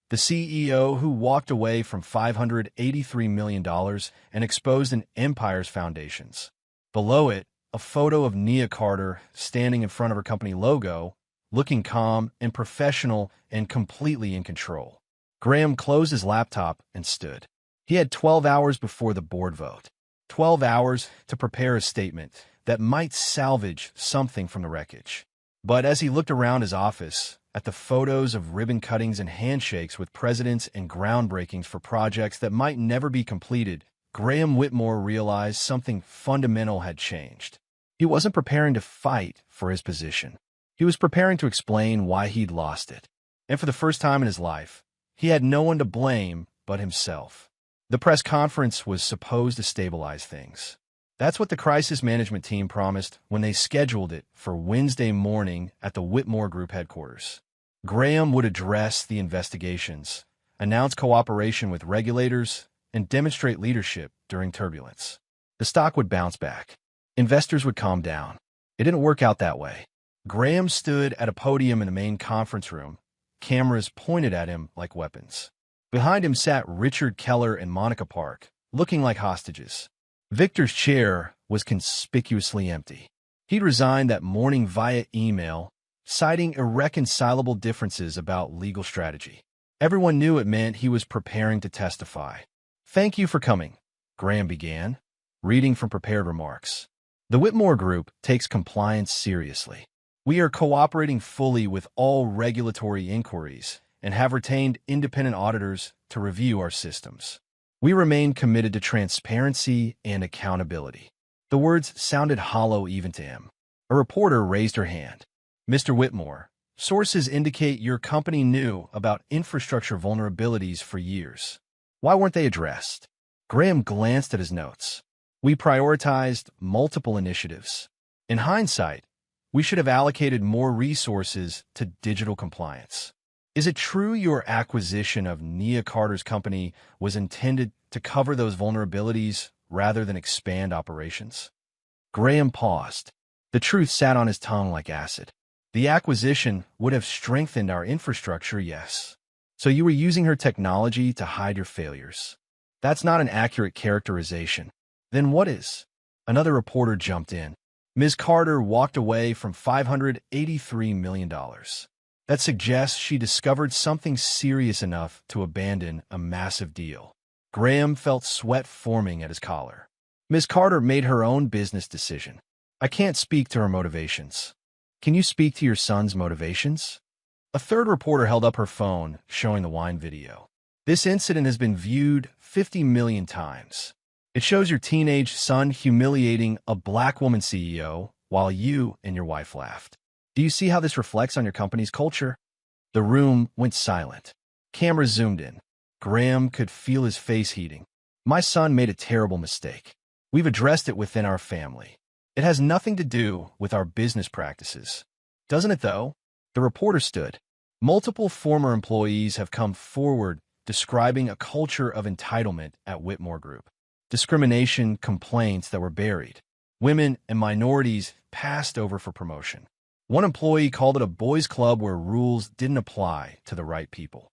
"The CEO who walked away from $583 million and exposed an empire's foundations." Below it, a photo of Nia Carter standing in front of her company logo, looking calm and professional and completely in control. Graham closed his laptop and stood. He had 12 hours before the board vote. 12 hours to prepare a statement that might salvage something from the wreckage. But as he looked around his office, at the photos of ribbon cuttings and handshakes with presidents and groundbreakings for projects that might never be completed, Graham Whitmore realized something fundamental had changed. He wasn't preparing to fight for his position. He was preparing to explain why he'd lost it. And for the first time in his life, he had no one to blame but himself. The press conference was supposed to stabilize things. That's what the crisis management team promised when they scheduled it for Wednesday morning at the Whitmore Group headquarters. Graham would address the investigations, announce cooperation with regulators, and demonstrate leadership during turbulence. The stock would bounce back. Investors would calm down. It didn't work out that way. Graham stood at a podium in the main conference room, cameras pointed at him like weapons. Behind him sat Richard Keller and Monica Park, looking like hostages. Victor's chair was conspicuously empty. He'd resigned that morning via email, citing irreconcilable differences about legal strategy. Everyone knew it meant he was preparing to testify. "Thank you for coming," Graham began, reading from prepared remarks. "The Whitmore Group takes compliance seriously. We are cooperating fully with all regulatory inquiries and have retained independent auditors to review our systems. We remain committed to transparency and accountability." The words sounded hollow even to him. A reporter raised her hand. "Mr. Whitmore, sources indicate your company knew about infrastructure vulnerabilities for years. Why weren't they addressed?" Graham glanced at his notes. "We prioritized multiple initiatives. In hindsight, we should have allocated more resources to digital compliance. Is it true your acquisition of Nia Carter's company was intended to cover those vulnerabilities rather than expand operations?" Graham paused. The truth sat on his tongue like acid. "The acquisition would have strengthened our infrastructure, yes. So you were using her technology to hide your failures. That's not an accurate characterization. Then what is?" Another reporter jumped in. "Ms. Carter walked away from $583 million. That suggests she discovered something serious enough to abandon a massive deal." Graham felt sweat forming at his collar. "Ms. Carter made her own business decision. I can't speak to her motivations. Can you speak to your son's motivations?" A third reporter held up her phone, showing the wine video. "This incident has been viewed 50 million times. It shows your teenage son humiliating a black woman CEO while you and your wife laughed. Do you see how this reflects on your company's culture?" The room went silent. Cameras zoomed in. Graham could feel his face heating. "My son made a terrible mistake. We've addressed it within our family. It has nothing to do with our business practices." "Doesn't it, though?" The reporter stood. "Multiple former employees have come forward describing a culture of entitlement at Whitmore Group. Discrimination complaints that were buried. Women and minorities passed over for promotion. One employee called it a boys' club where rules didn't apply to the right people."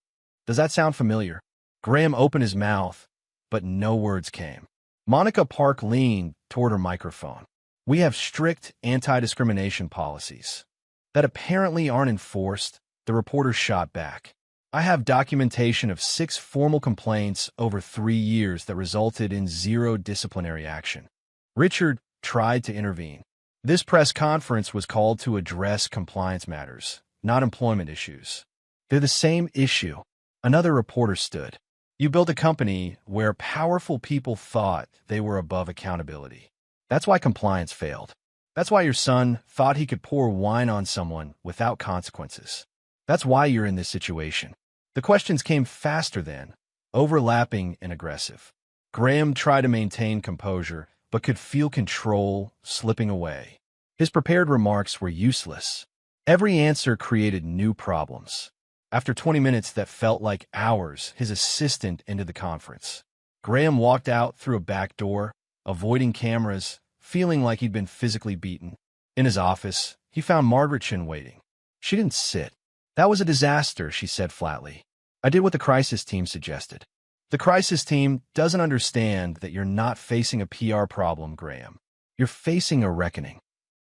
Does that sound familiar? Graham opened his mouth, but no words came. Monica Park leaned toward her microphone. "We have strict anti-discrimination policies that apparently aren't enforced," the reporter shot back. "I have documentation of 6 formal complaints over 3 years that resulted in 0 disciplinary action." Richard tried to intervene. "This press conference was called to address compliance matters, not employment issues." "They're the same issue." Another reporter stood. "You built a company where powerful people thought they were above accountability. That's why compliance failed. That's why your son thought he could pour wine on someone without consequences. That's why you're in this situation." The questions came faster then, overlapping and aggressive. Graham tried to maintain composure, but could feel control slipping away. His prepared remarks were useless. Every answer created new problems. After 20 minutes that felt like hours, his assistant ended the conference. Graham walked out through a back door, avoiding cameras, feeling like he'd been physically beaten. In his office, he found Margaret Chin waiting. She didn't sit. "That was a disaster," she said flatly. "I did what the crisis team suggested." "The crisis team doesn't understand that you're not facing a PR problem, Graham. You're facing a reckoning."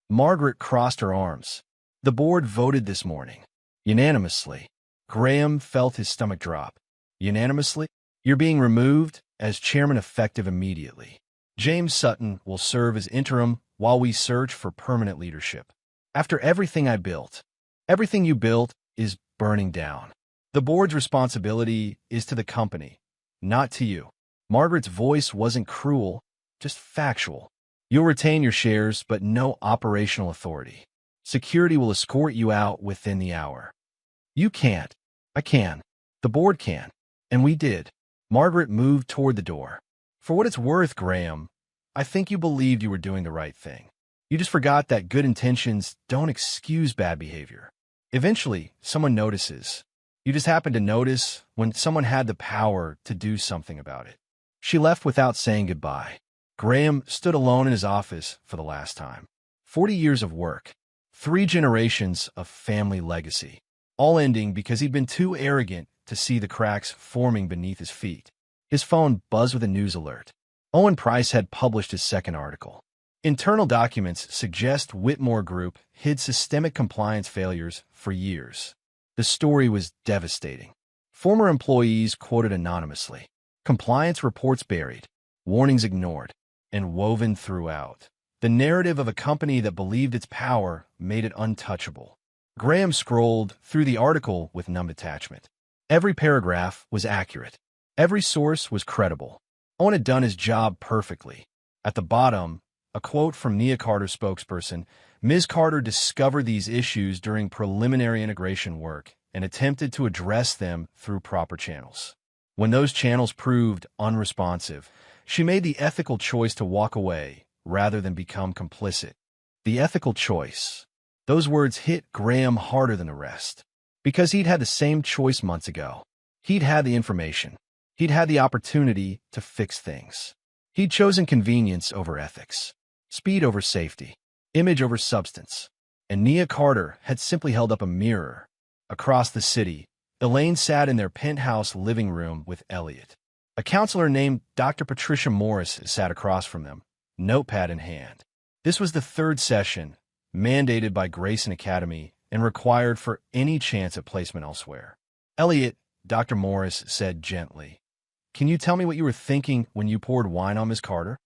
Margaret crossed her arms. "The board voted this morning. Unanimously." Graham felt his stomach drop. "Unanimously? You're being removed as chairman effective immediately. James Sutton will serve as interim while we search for permanent leadership. After everything I built, everything you built is burning down. The board's responsibility is to the company, not to you." Margaret's voice wasn't cruel, just factual. "You'll retain your shares, but no operational authority. Security will escort you out within the hour." "You can't." "I can. The board can. And we did." Margaret moved toward the door. "For what it's worth, Graham, I think you believed you were doing the right thing. You just forgot that good intentions don't excuse bad behavior. Eventually, someone notices. You just happened to notice when someone had the power to do something about it. She left without saying goodbye. Graham stood alone in his office for the last time. 40 years of work, 3 generations of family legacy, all ending because he'd been too arrogant to see the cracks forming beneath his feet. His phone buzzed with a news alert. Owen Price had published his second article. Internal documents suggest Whitmore Group hid systemic compliance failures for years. The story was devastating. Former employees quoted anonymously. Compliance reports buried, warnings ignored, and woven throughout. The narrative of a company that believed its power made it untouchable. Graham scrolled through the article with numb attachment. Every paragraph was accurate. Every source was credible. Owen had done his job perfectly. At the bottom, a quote from Nia Carter's spokesperson, Ms. Carter discovered these issues during preliminary integration work and attempted to address them through proper channels. When those channels proved unresponsive, she made the ethical choice to walk away rather than become complicit. The ethical choice. Those words hit Graham harder than the rest. Because he'd had the same choice months ago. He'd had the information. He'd had the opportunity to fix things. He'd chosen convenience over ethics, speed over safety, image over substance. And Nia Carter had simply held up a mirror. Across the city, Elaine sat in their penthouse living room with Elliot. A counselor named Dr. Patricia Morris sat across from them, notepad in hand. This was the 3rd session, mandated by Grayson Academy and required for any chance at placement elsewhere. Elliot, Dr. Morris said gently, "Can you tell me what you were thinking when you poured wine on Miss Carter?"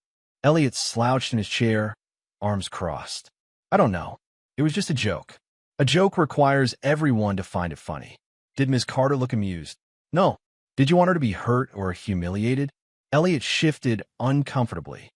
Elliot slouched in his chair, arms crossed. "I don't know. It was just a joke. A joke requires everyone to find it funny." "Did Miss Carter look amused?" "No." "Did you want her to be hurt or humiliated?" Elliot shifted uncomfortably.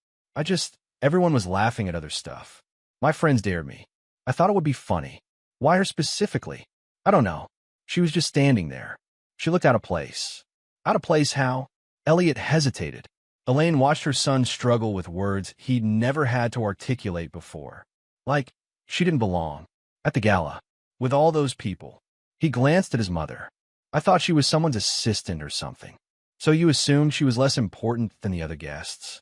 Everyone was laughing at other stuff. My friends dared me. I thought it would be funny. Why her specifically? I don't know. She was just standing there. She looked out of place. Out of place how? Elliot hesitated. Elaine watched her son struggle with words he'd never had to articulate before. Like, she didn't belong. At the gala. With all those people. He glanced at his mother. "I thought she was someone's assistant or something." "So you assumed she was less important than the other guests?"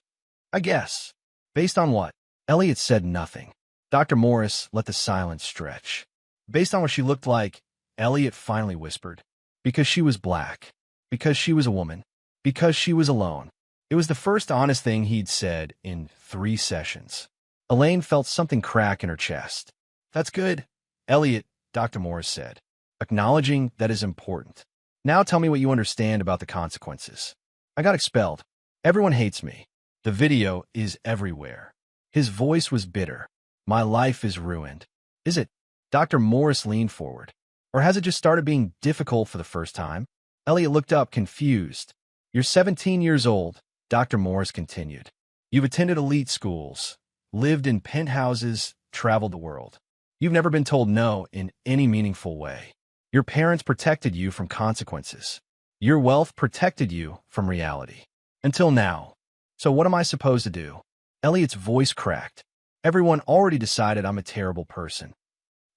"I guess." "Based on what?" Elliot said nothing. Dr. Morris let the silence stretch. "Based on what she looked like," Elliot finally whispered. "Because she was black. Because she was a woman. Because she was alone." It was the first honest thing he'd said in 3 sessions. Elaine felt something crack in her chest. "That's good." "Elliot," Dr. Morris said, "acknowledging that is important. Now tell me what you understand about the consequences." "I got expelled. Everyone hates me. The video is everywhere." His voice was bitter. "My life is ruined." "Is it?" Dr. Morris leaned forward. "Or has it just started being difficult for the first time?" Elliot looked up, confused. "You're 17 years old," Dr. Morris continued. "You've attended elite schools, lived in penthouses, traveled the world. You've never been told no in any meaningful way. Your parents protected you from consequences. Your wealth protected you from reality. Until now. So what am I supposed to do?" Elliot's voice cracked. "Everyone already decided I'm a terrible person."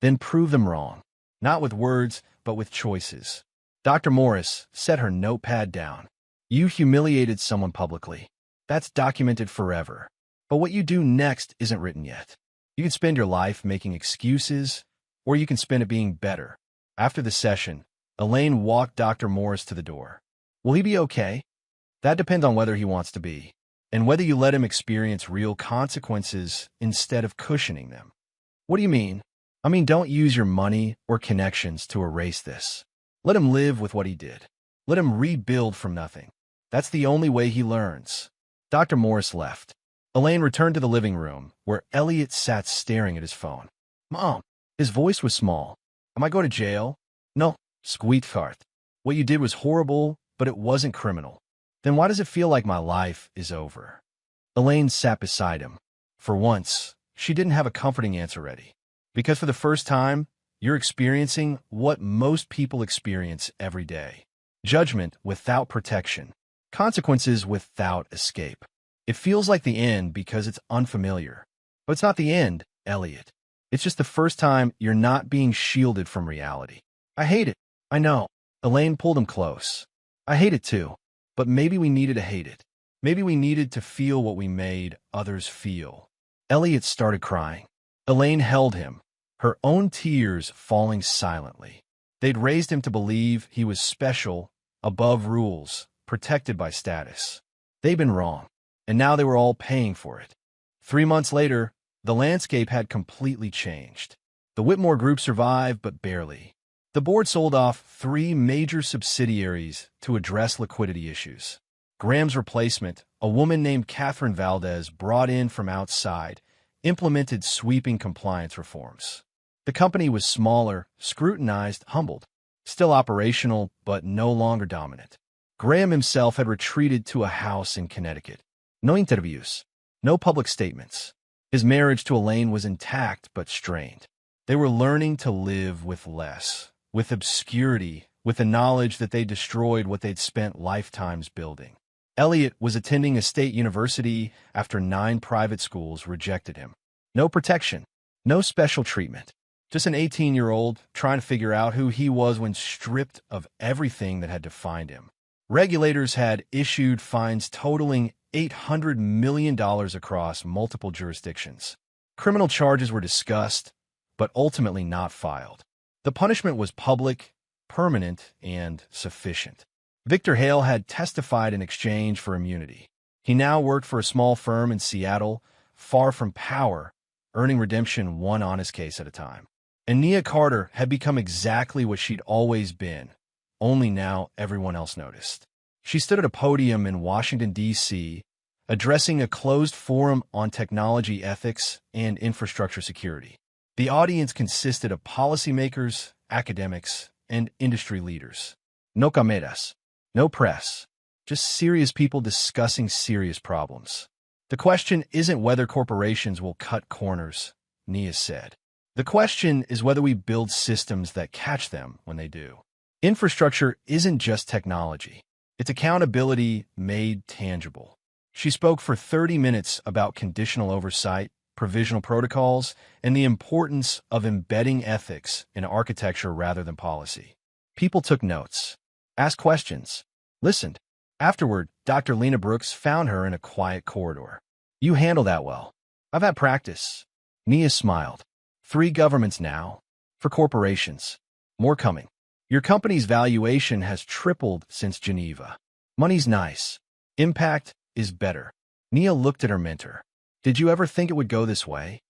"Then prove them wrong. Not with words, but with choices." Dr. Morris set her notepad down. "You humiliated someone publicly. That's documented forever. But what you do next isn't written yet. You can spend your life making excuses, or you can spend it being better." After the session, Elaine walked Dr. Morris to the door. "Will he be okay?" "That depends on whether he wants to be, and whether you let him experience real consequences instead of cushioning them." "What do you mean?" "I mean, don't use your money or connections to erase this. Let him live with what he did. Let him rebuild from nothing. That's the only way he learns." Dr. Morris left. Elaine returned to the living room, where Elliot sat staring at his phone. "Mom." His voice was small. "Am I going to jail?" "No," sweetheart. "What you did was horrible, but it wasn't criminal." "Then why does it feel like my life is over?" Elaine sat beside him. For once, she didn't have a comforting answer ready. "Because for the first time, you're experiencing what most people experience every day. Judgment without protection. Consequences without escape. It feels like the end because it's unfamiliar. But it's not the end, Elliot. It's just the first time you're not being shielded from reality. I hate it. I know. Elaine pulled him close. I hate it too. But maybe we needed to hate it. Maybe we needed to feel what we made others feel. Elliot started crying. Elaine held him, her own tears falling silently. They'd raised him to believe he was special, above rules, protected by status. They'd been wrong, and now they were all paying for it. 3 months later, the landscape had completely changed. The Whitmore Group survived, but barely. The board sold off 3 major subsidiaries to address liquidity issues. Graham's replacement, a woman named Catherine Valdez, brought in from outside, implemented sweeping compliance reforms. The company was smaller, scrutinized, humbled. Still operational, but no longer dominant. Graham himself had retreated to a house in Connecticut. No interviews, no public statements. His marriage to Elaine was intact but strained. They were learning to live with less, with obscurity, with the knowledge that they destroyed what they'd spent lifetimes building. Elliot was attending a state university after 9 private schools rejected him. No protection, no special treatment. Just an 18-year-old trying to figure out who he was when stripped of everything that had defined him. Regulators had issued fines totaling $800 million across multiple jurisdictions. Criminal charges were discussed, but ultimately not filed. The punishment was public, permanent, and sufficient. Victor Hale had testified in exchange for immunity. He now worked for a small firm in Seattle, far from power, earning redemption one honest case at a time. And Nia Carter had become exactly what she'd always been, only now everyone else noticed. She stood at a podium in Washington, D.C., addressing a closed forum on technology ethics and infrastructure security. The audience consisted of policymakers, academics, and industry leaders. No cameras, no press, just serious people discussing serious problems. The question isn't whether corporations will cut corners, Nia said. The question is whether we build systems that catch them when they do. Infrastructure isn't just technology. It's accountability made tangible. She spoke for 30 minutes about conditional oversight, provisional protocols, and the importance of embedding ethics in architecture rather than policy. People took notes, asked questions, listened. Afterward, Dr. Lena Brooks found her in a quiet corridor. You handle that well. I've had practice. Nia smiled. 3 governments now. For corporations. More coming. Your company's valuation has tripled since Geneva. Money's nice. Impact is better. Nia looked at her mentor. Did you ever think it would go this way?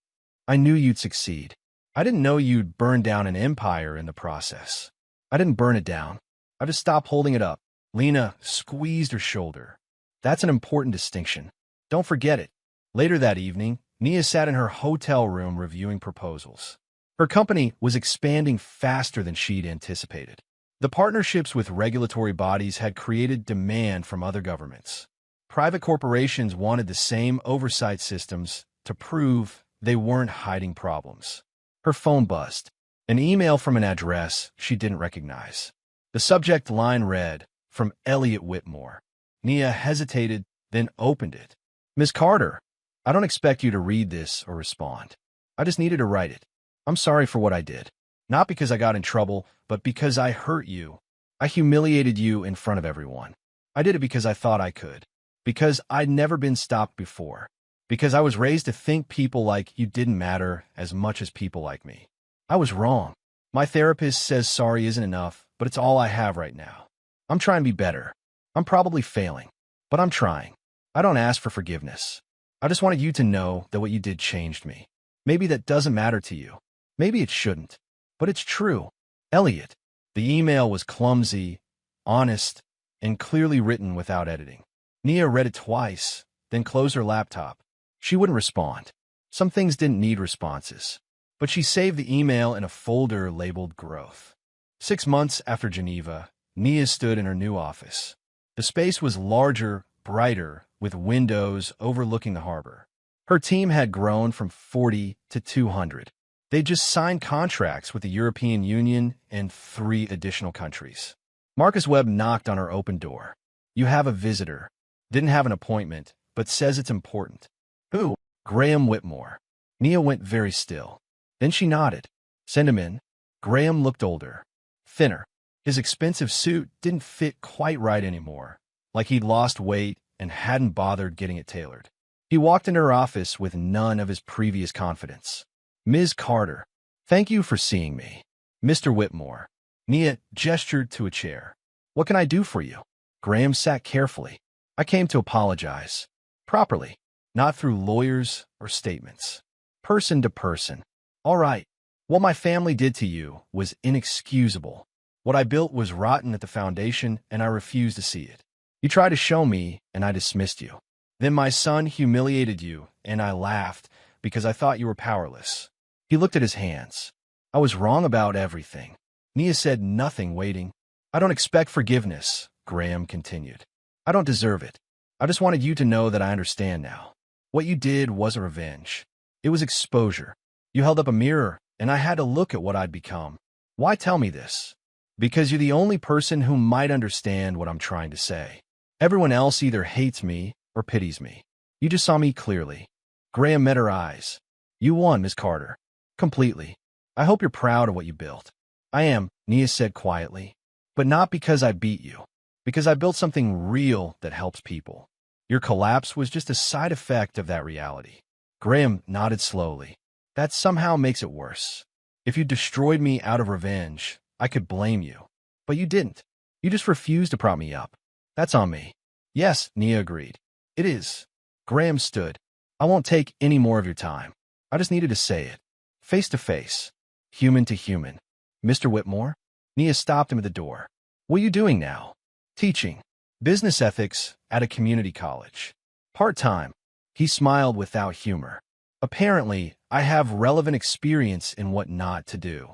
I knew you'd succeed. I didn't know you'd burn down an empire in the process. I didn't burn it down. I just stopped holding it up. Lena squeezed her shoulder. That's an important distinction. Don't forget it. Later that evening, Nia sat in her hotel room reviewing proposals. Her company was expanding faster than she'd anticipated. The partnerships with regulatory bodies had created demand from other governments. Private corporations wanted the same oversight systems to prove they weren't hiding problems. Her phone buzzed. An email from an address she didn't recognize. The subject line read, "From Elliot Whitmore." Nia hesitated, then opened it. "Ms. Carter, I don't expect you to read this or respond. I just needed to write it. I'm sorry for what I did. Not because I got in trouble, but because I hurt you. I humiliated you in front of everyone. I did it because I thought I could. Because I'd never been stopped before. Because I was raised to think people like you didn't matter as much as people like me. I was wrong. My therapist says sorry isn't enough, but it's all I have right now. I'm trying to be better. I'm probably failing, but I'm trying. I don't ask for forgiveness. I just wanted you to know that what you did changed me. Maybe that doesn't matter to you. Maybe it shouldn't. But it's true. Elliot." The email was clumsy, honest, and clearly written without editing. Nia read it twice, then closed her laptop. She wouldn't respond. Some things didn't need responses. But she saved the email in a folder labeled Growth. 6 months after Geneva, Nia stood in her new office. The space was larger, brighter, with windows overlooking the harbor. Her team had grown from 40 to 200. They just signed contracts with the European Union and 3 additional countries. Marcus Webb knocked on her open door. "You have a visitor." Didn't have an appointment, but says it's important. Who? Graham Whitmore. Nia went very still. Then she nodded. Send him in. Graham looked older, thinner. His expensive suit didn't fit quite right anymore, like he'd lost weight and hadn't bothered getting it tailored. He walked into her office with none of his previous confidence. Ms. Carter, thank you for seeing me. Mr. Whitmore. Nia gestured to a chair. What can I do for you? Graham sat carefully. I came to apologize. Properly, not through lawyers or statements. Person to person. All right. What my family did to you was inexcusable. What I built was rotten at the foundation, and I refused to see it. You tried to show me, and I dismissed you. Then my son humiliated you, and I laughed because I thought you were powerless. He looked at his hands. I was wrong about everything. Nia said nothing, waiting. I don't expect forgiveness, Graham continued. I don't deserve it. I just wanted you to know that I understand now. What you did wasn't revenge. It was exposure. You held up a mirror, and I had to look at what I'd become. Why tell me this? Because you're the only person who might understand what I'm trying to say. Everyone else either hates me or pities me. You just saw me clearly. Graham met her eyes. You won, Miss Carter. Completely. I hope you're proud of what you built. I am, Nia said quietly. But not because I beat you. Because I built something real that helps people. Your collapse was just a side effect of that reality. Graham nodded slowly. That somehow makes it worse. If you destroyed me out of revenge, I could blame you. But you didn't. You just refused to prop me up. That's on me. Yes, Nia agreed. It is. Graham stood. I won't take any more of your time. I just needed to say it. Face to face. Human to human. Mr. Whitmore? Nia stopped him at the door. What are you doing now? Teaching. Business ethics at a community college. Part-time. He smiled without humor. Apparently, I have relevant experience in what not to do.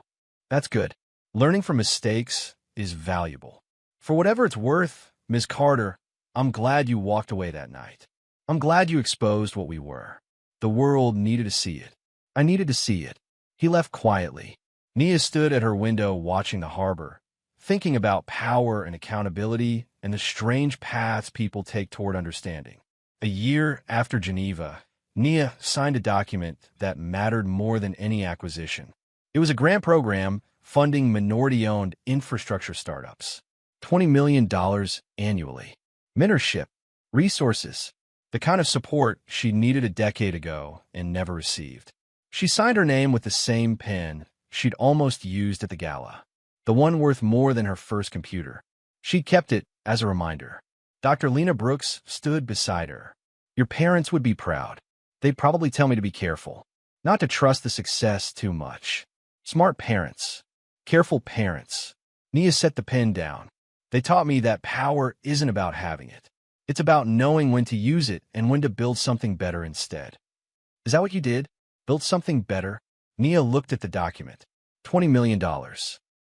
That's good. Learning from mistakes is valuable. For whatever it's worth, Ms. Carter, I'm glad you walked away that night. I'm glad you exposed what we were. The world needed to see it. I needed to see it. He left quietly. Nia stood at her window watching the harbor, thinking about power and accountability and the strange paths people take toward understanding. A year after Geneva, Nia signed a document that mattered more than any acquisition. It was a grant program funding minority-owned infrastructure startups. $20 million annually. Mentorship, resources, the kind of support she needed a decade ago and never received. She signed her name with the same pen she'd almost used at the gala, the one worth more than her first computer. She kept it as a reminder. Dr. Lena Brooks stood beside her. Your parents would be proud. They'd probably tell me to be careful, not to trust the success too much. Smart parents. Careful parents. Nia set the pen down. They taught me that power isn't about having it. It's about knowing when to use it and when to build something better instead. Is that what you did? Built something better? Nia looked at the document. $20 million.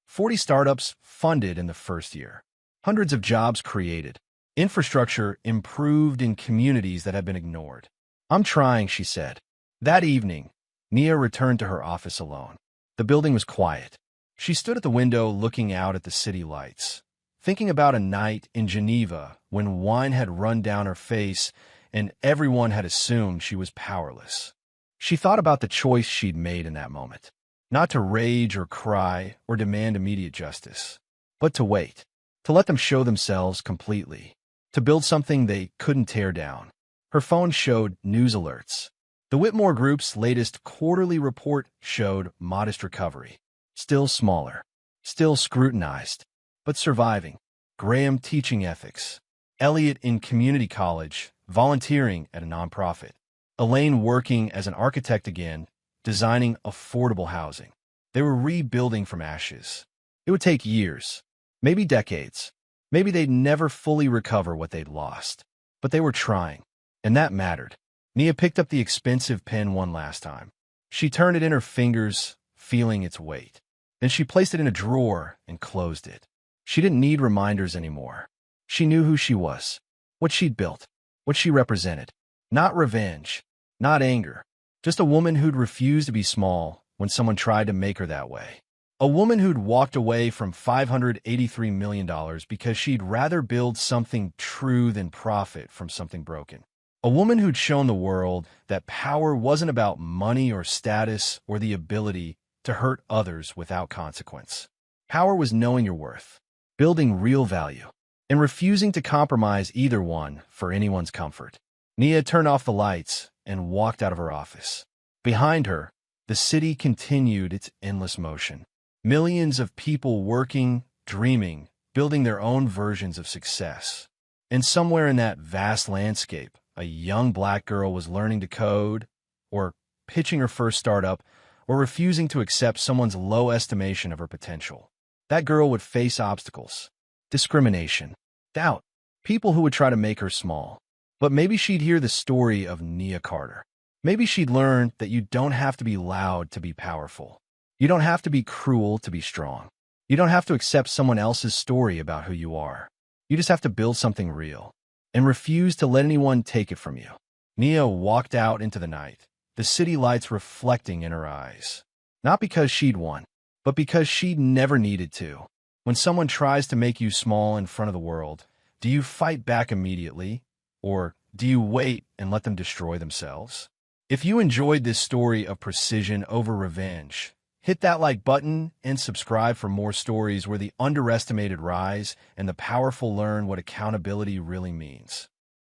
40 startups funded in the first year. Hundreds of jobs created. Infrastructure improved in communities that had been ignored. I'm trying, she said. That evening, Nia returned to her office alone. The building was quiet. She stood at the window looking out at the city lights, thinking about a night in Geneva when wine had run down her face and everyone had assumed she was powerless. She thought about the choice she'd made in that moment, not to rage or cry or demand immediate justice, but to wait, to let them show themselves completely, to build something they couldn't tear down. Her phone showed news alerts. The Whitmore Group's latest quarterly report showed modest recovery. Still smaller, still scrutinized, but surviving. Graham teaching ethics. Elliot in community college, volunteering at a nonprofit. Elaine working as an architect again, designing affordable housing. They were rebuilding from ashes. It would take years, maybe decades. Maybe they'd never fully recover what they'd lost. But they were trying, and that mattered. Nia picked up the expensive pen one last time. She turned it in her fingers, feeling its weight. Then she placed it in a drawer and closed it. She didn't need reminders anymore. She knew who she was, what she'd built, what she represented. Not revenge, not anger, just a woman who'd refused to be small when someone tried to make her that way. A woman who'd walked away from $583 million because she'd rather build something true than profit from something broken. A woman who'd shown the world that power wasn't about money or status or the ability to hurt others without consequence. Power was knowing your worth, building real value, and refusing to compromise either one for anyone's comfort. Nia turned off the lights and walked out of her office. Behind her, the city continued its endless motion. Millions of people working, dreaming, building their own versions of success. And somewhere in that vast landscape, a young black girl was learning to code, or pitching her first startup, or refusing to accept someone's low estimation of her potential. That girl would face obstacles, discrimination, doubt, people who would try to make her small. But maybe she'd hear the story of Nia Carter. Maybe she'd learn that you don't have to be loud to be powerful. You don't have to be cruel to be strong. You don't have to accept someone else's story about who you are. You just have to build something real and refuse to let anyone take it from you. Nia walked out into the night, the city lights reflecting in her eyes. Not because she'd won, but because she'd never needed to. When someone tries to make you small in front of the world, do you fight back immediately? Or do you wait and let them destroy themselves? If you enjoyed this story of precision over revenge, hit that like button and subscribe for more stories where the underestimated rise and the powerful learn what accountability really means.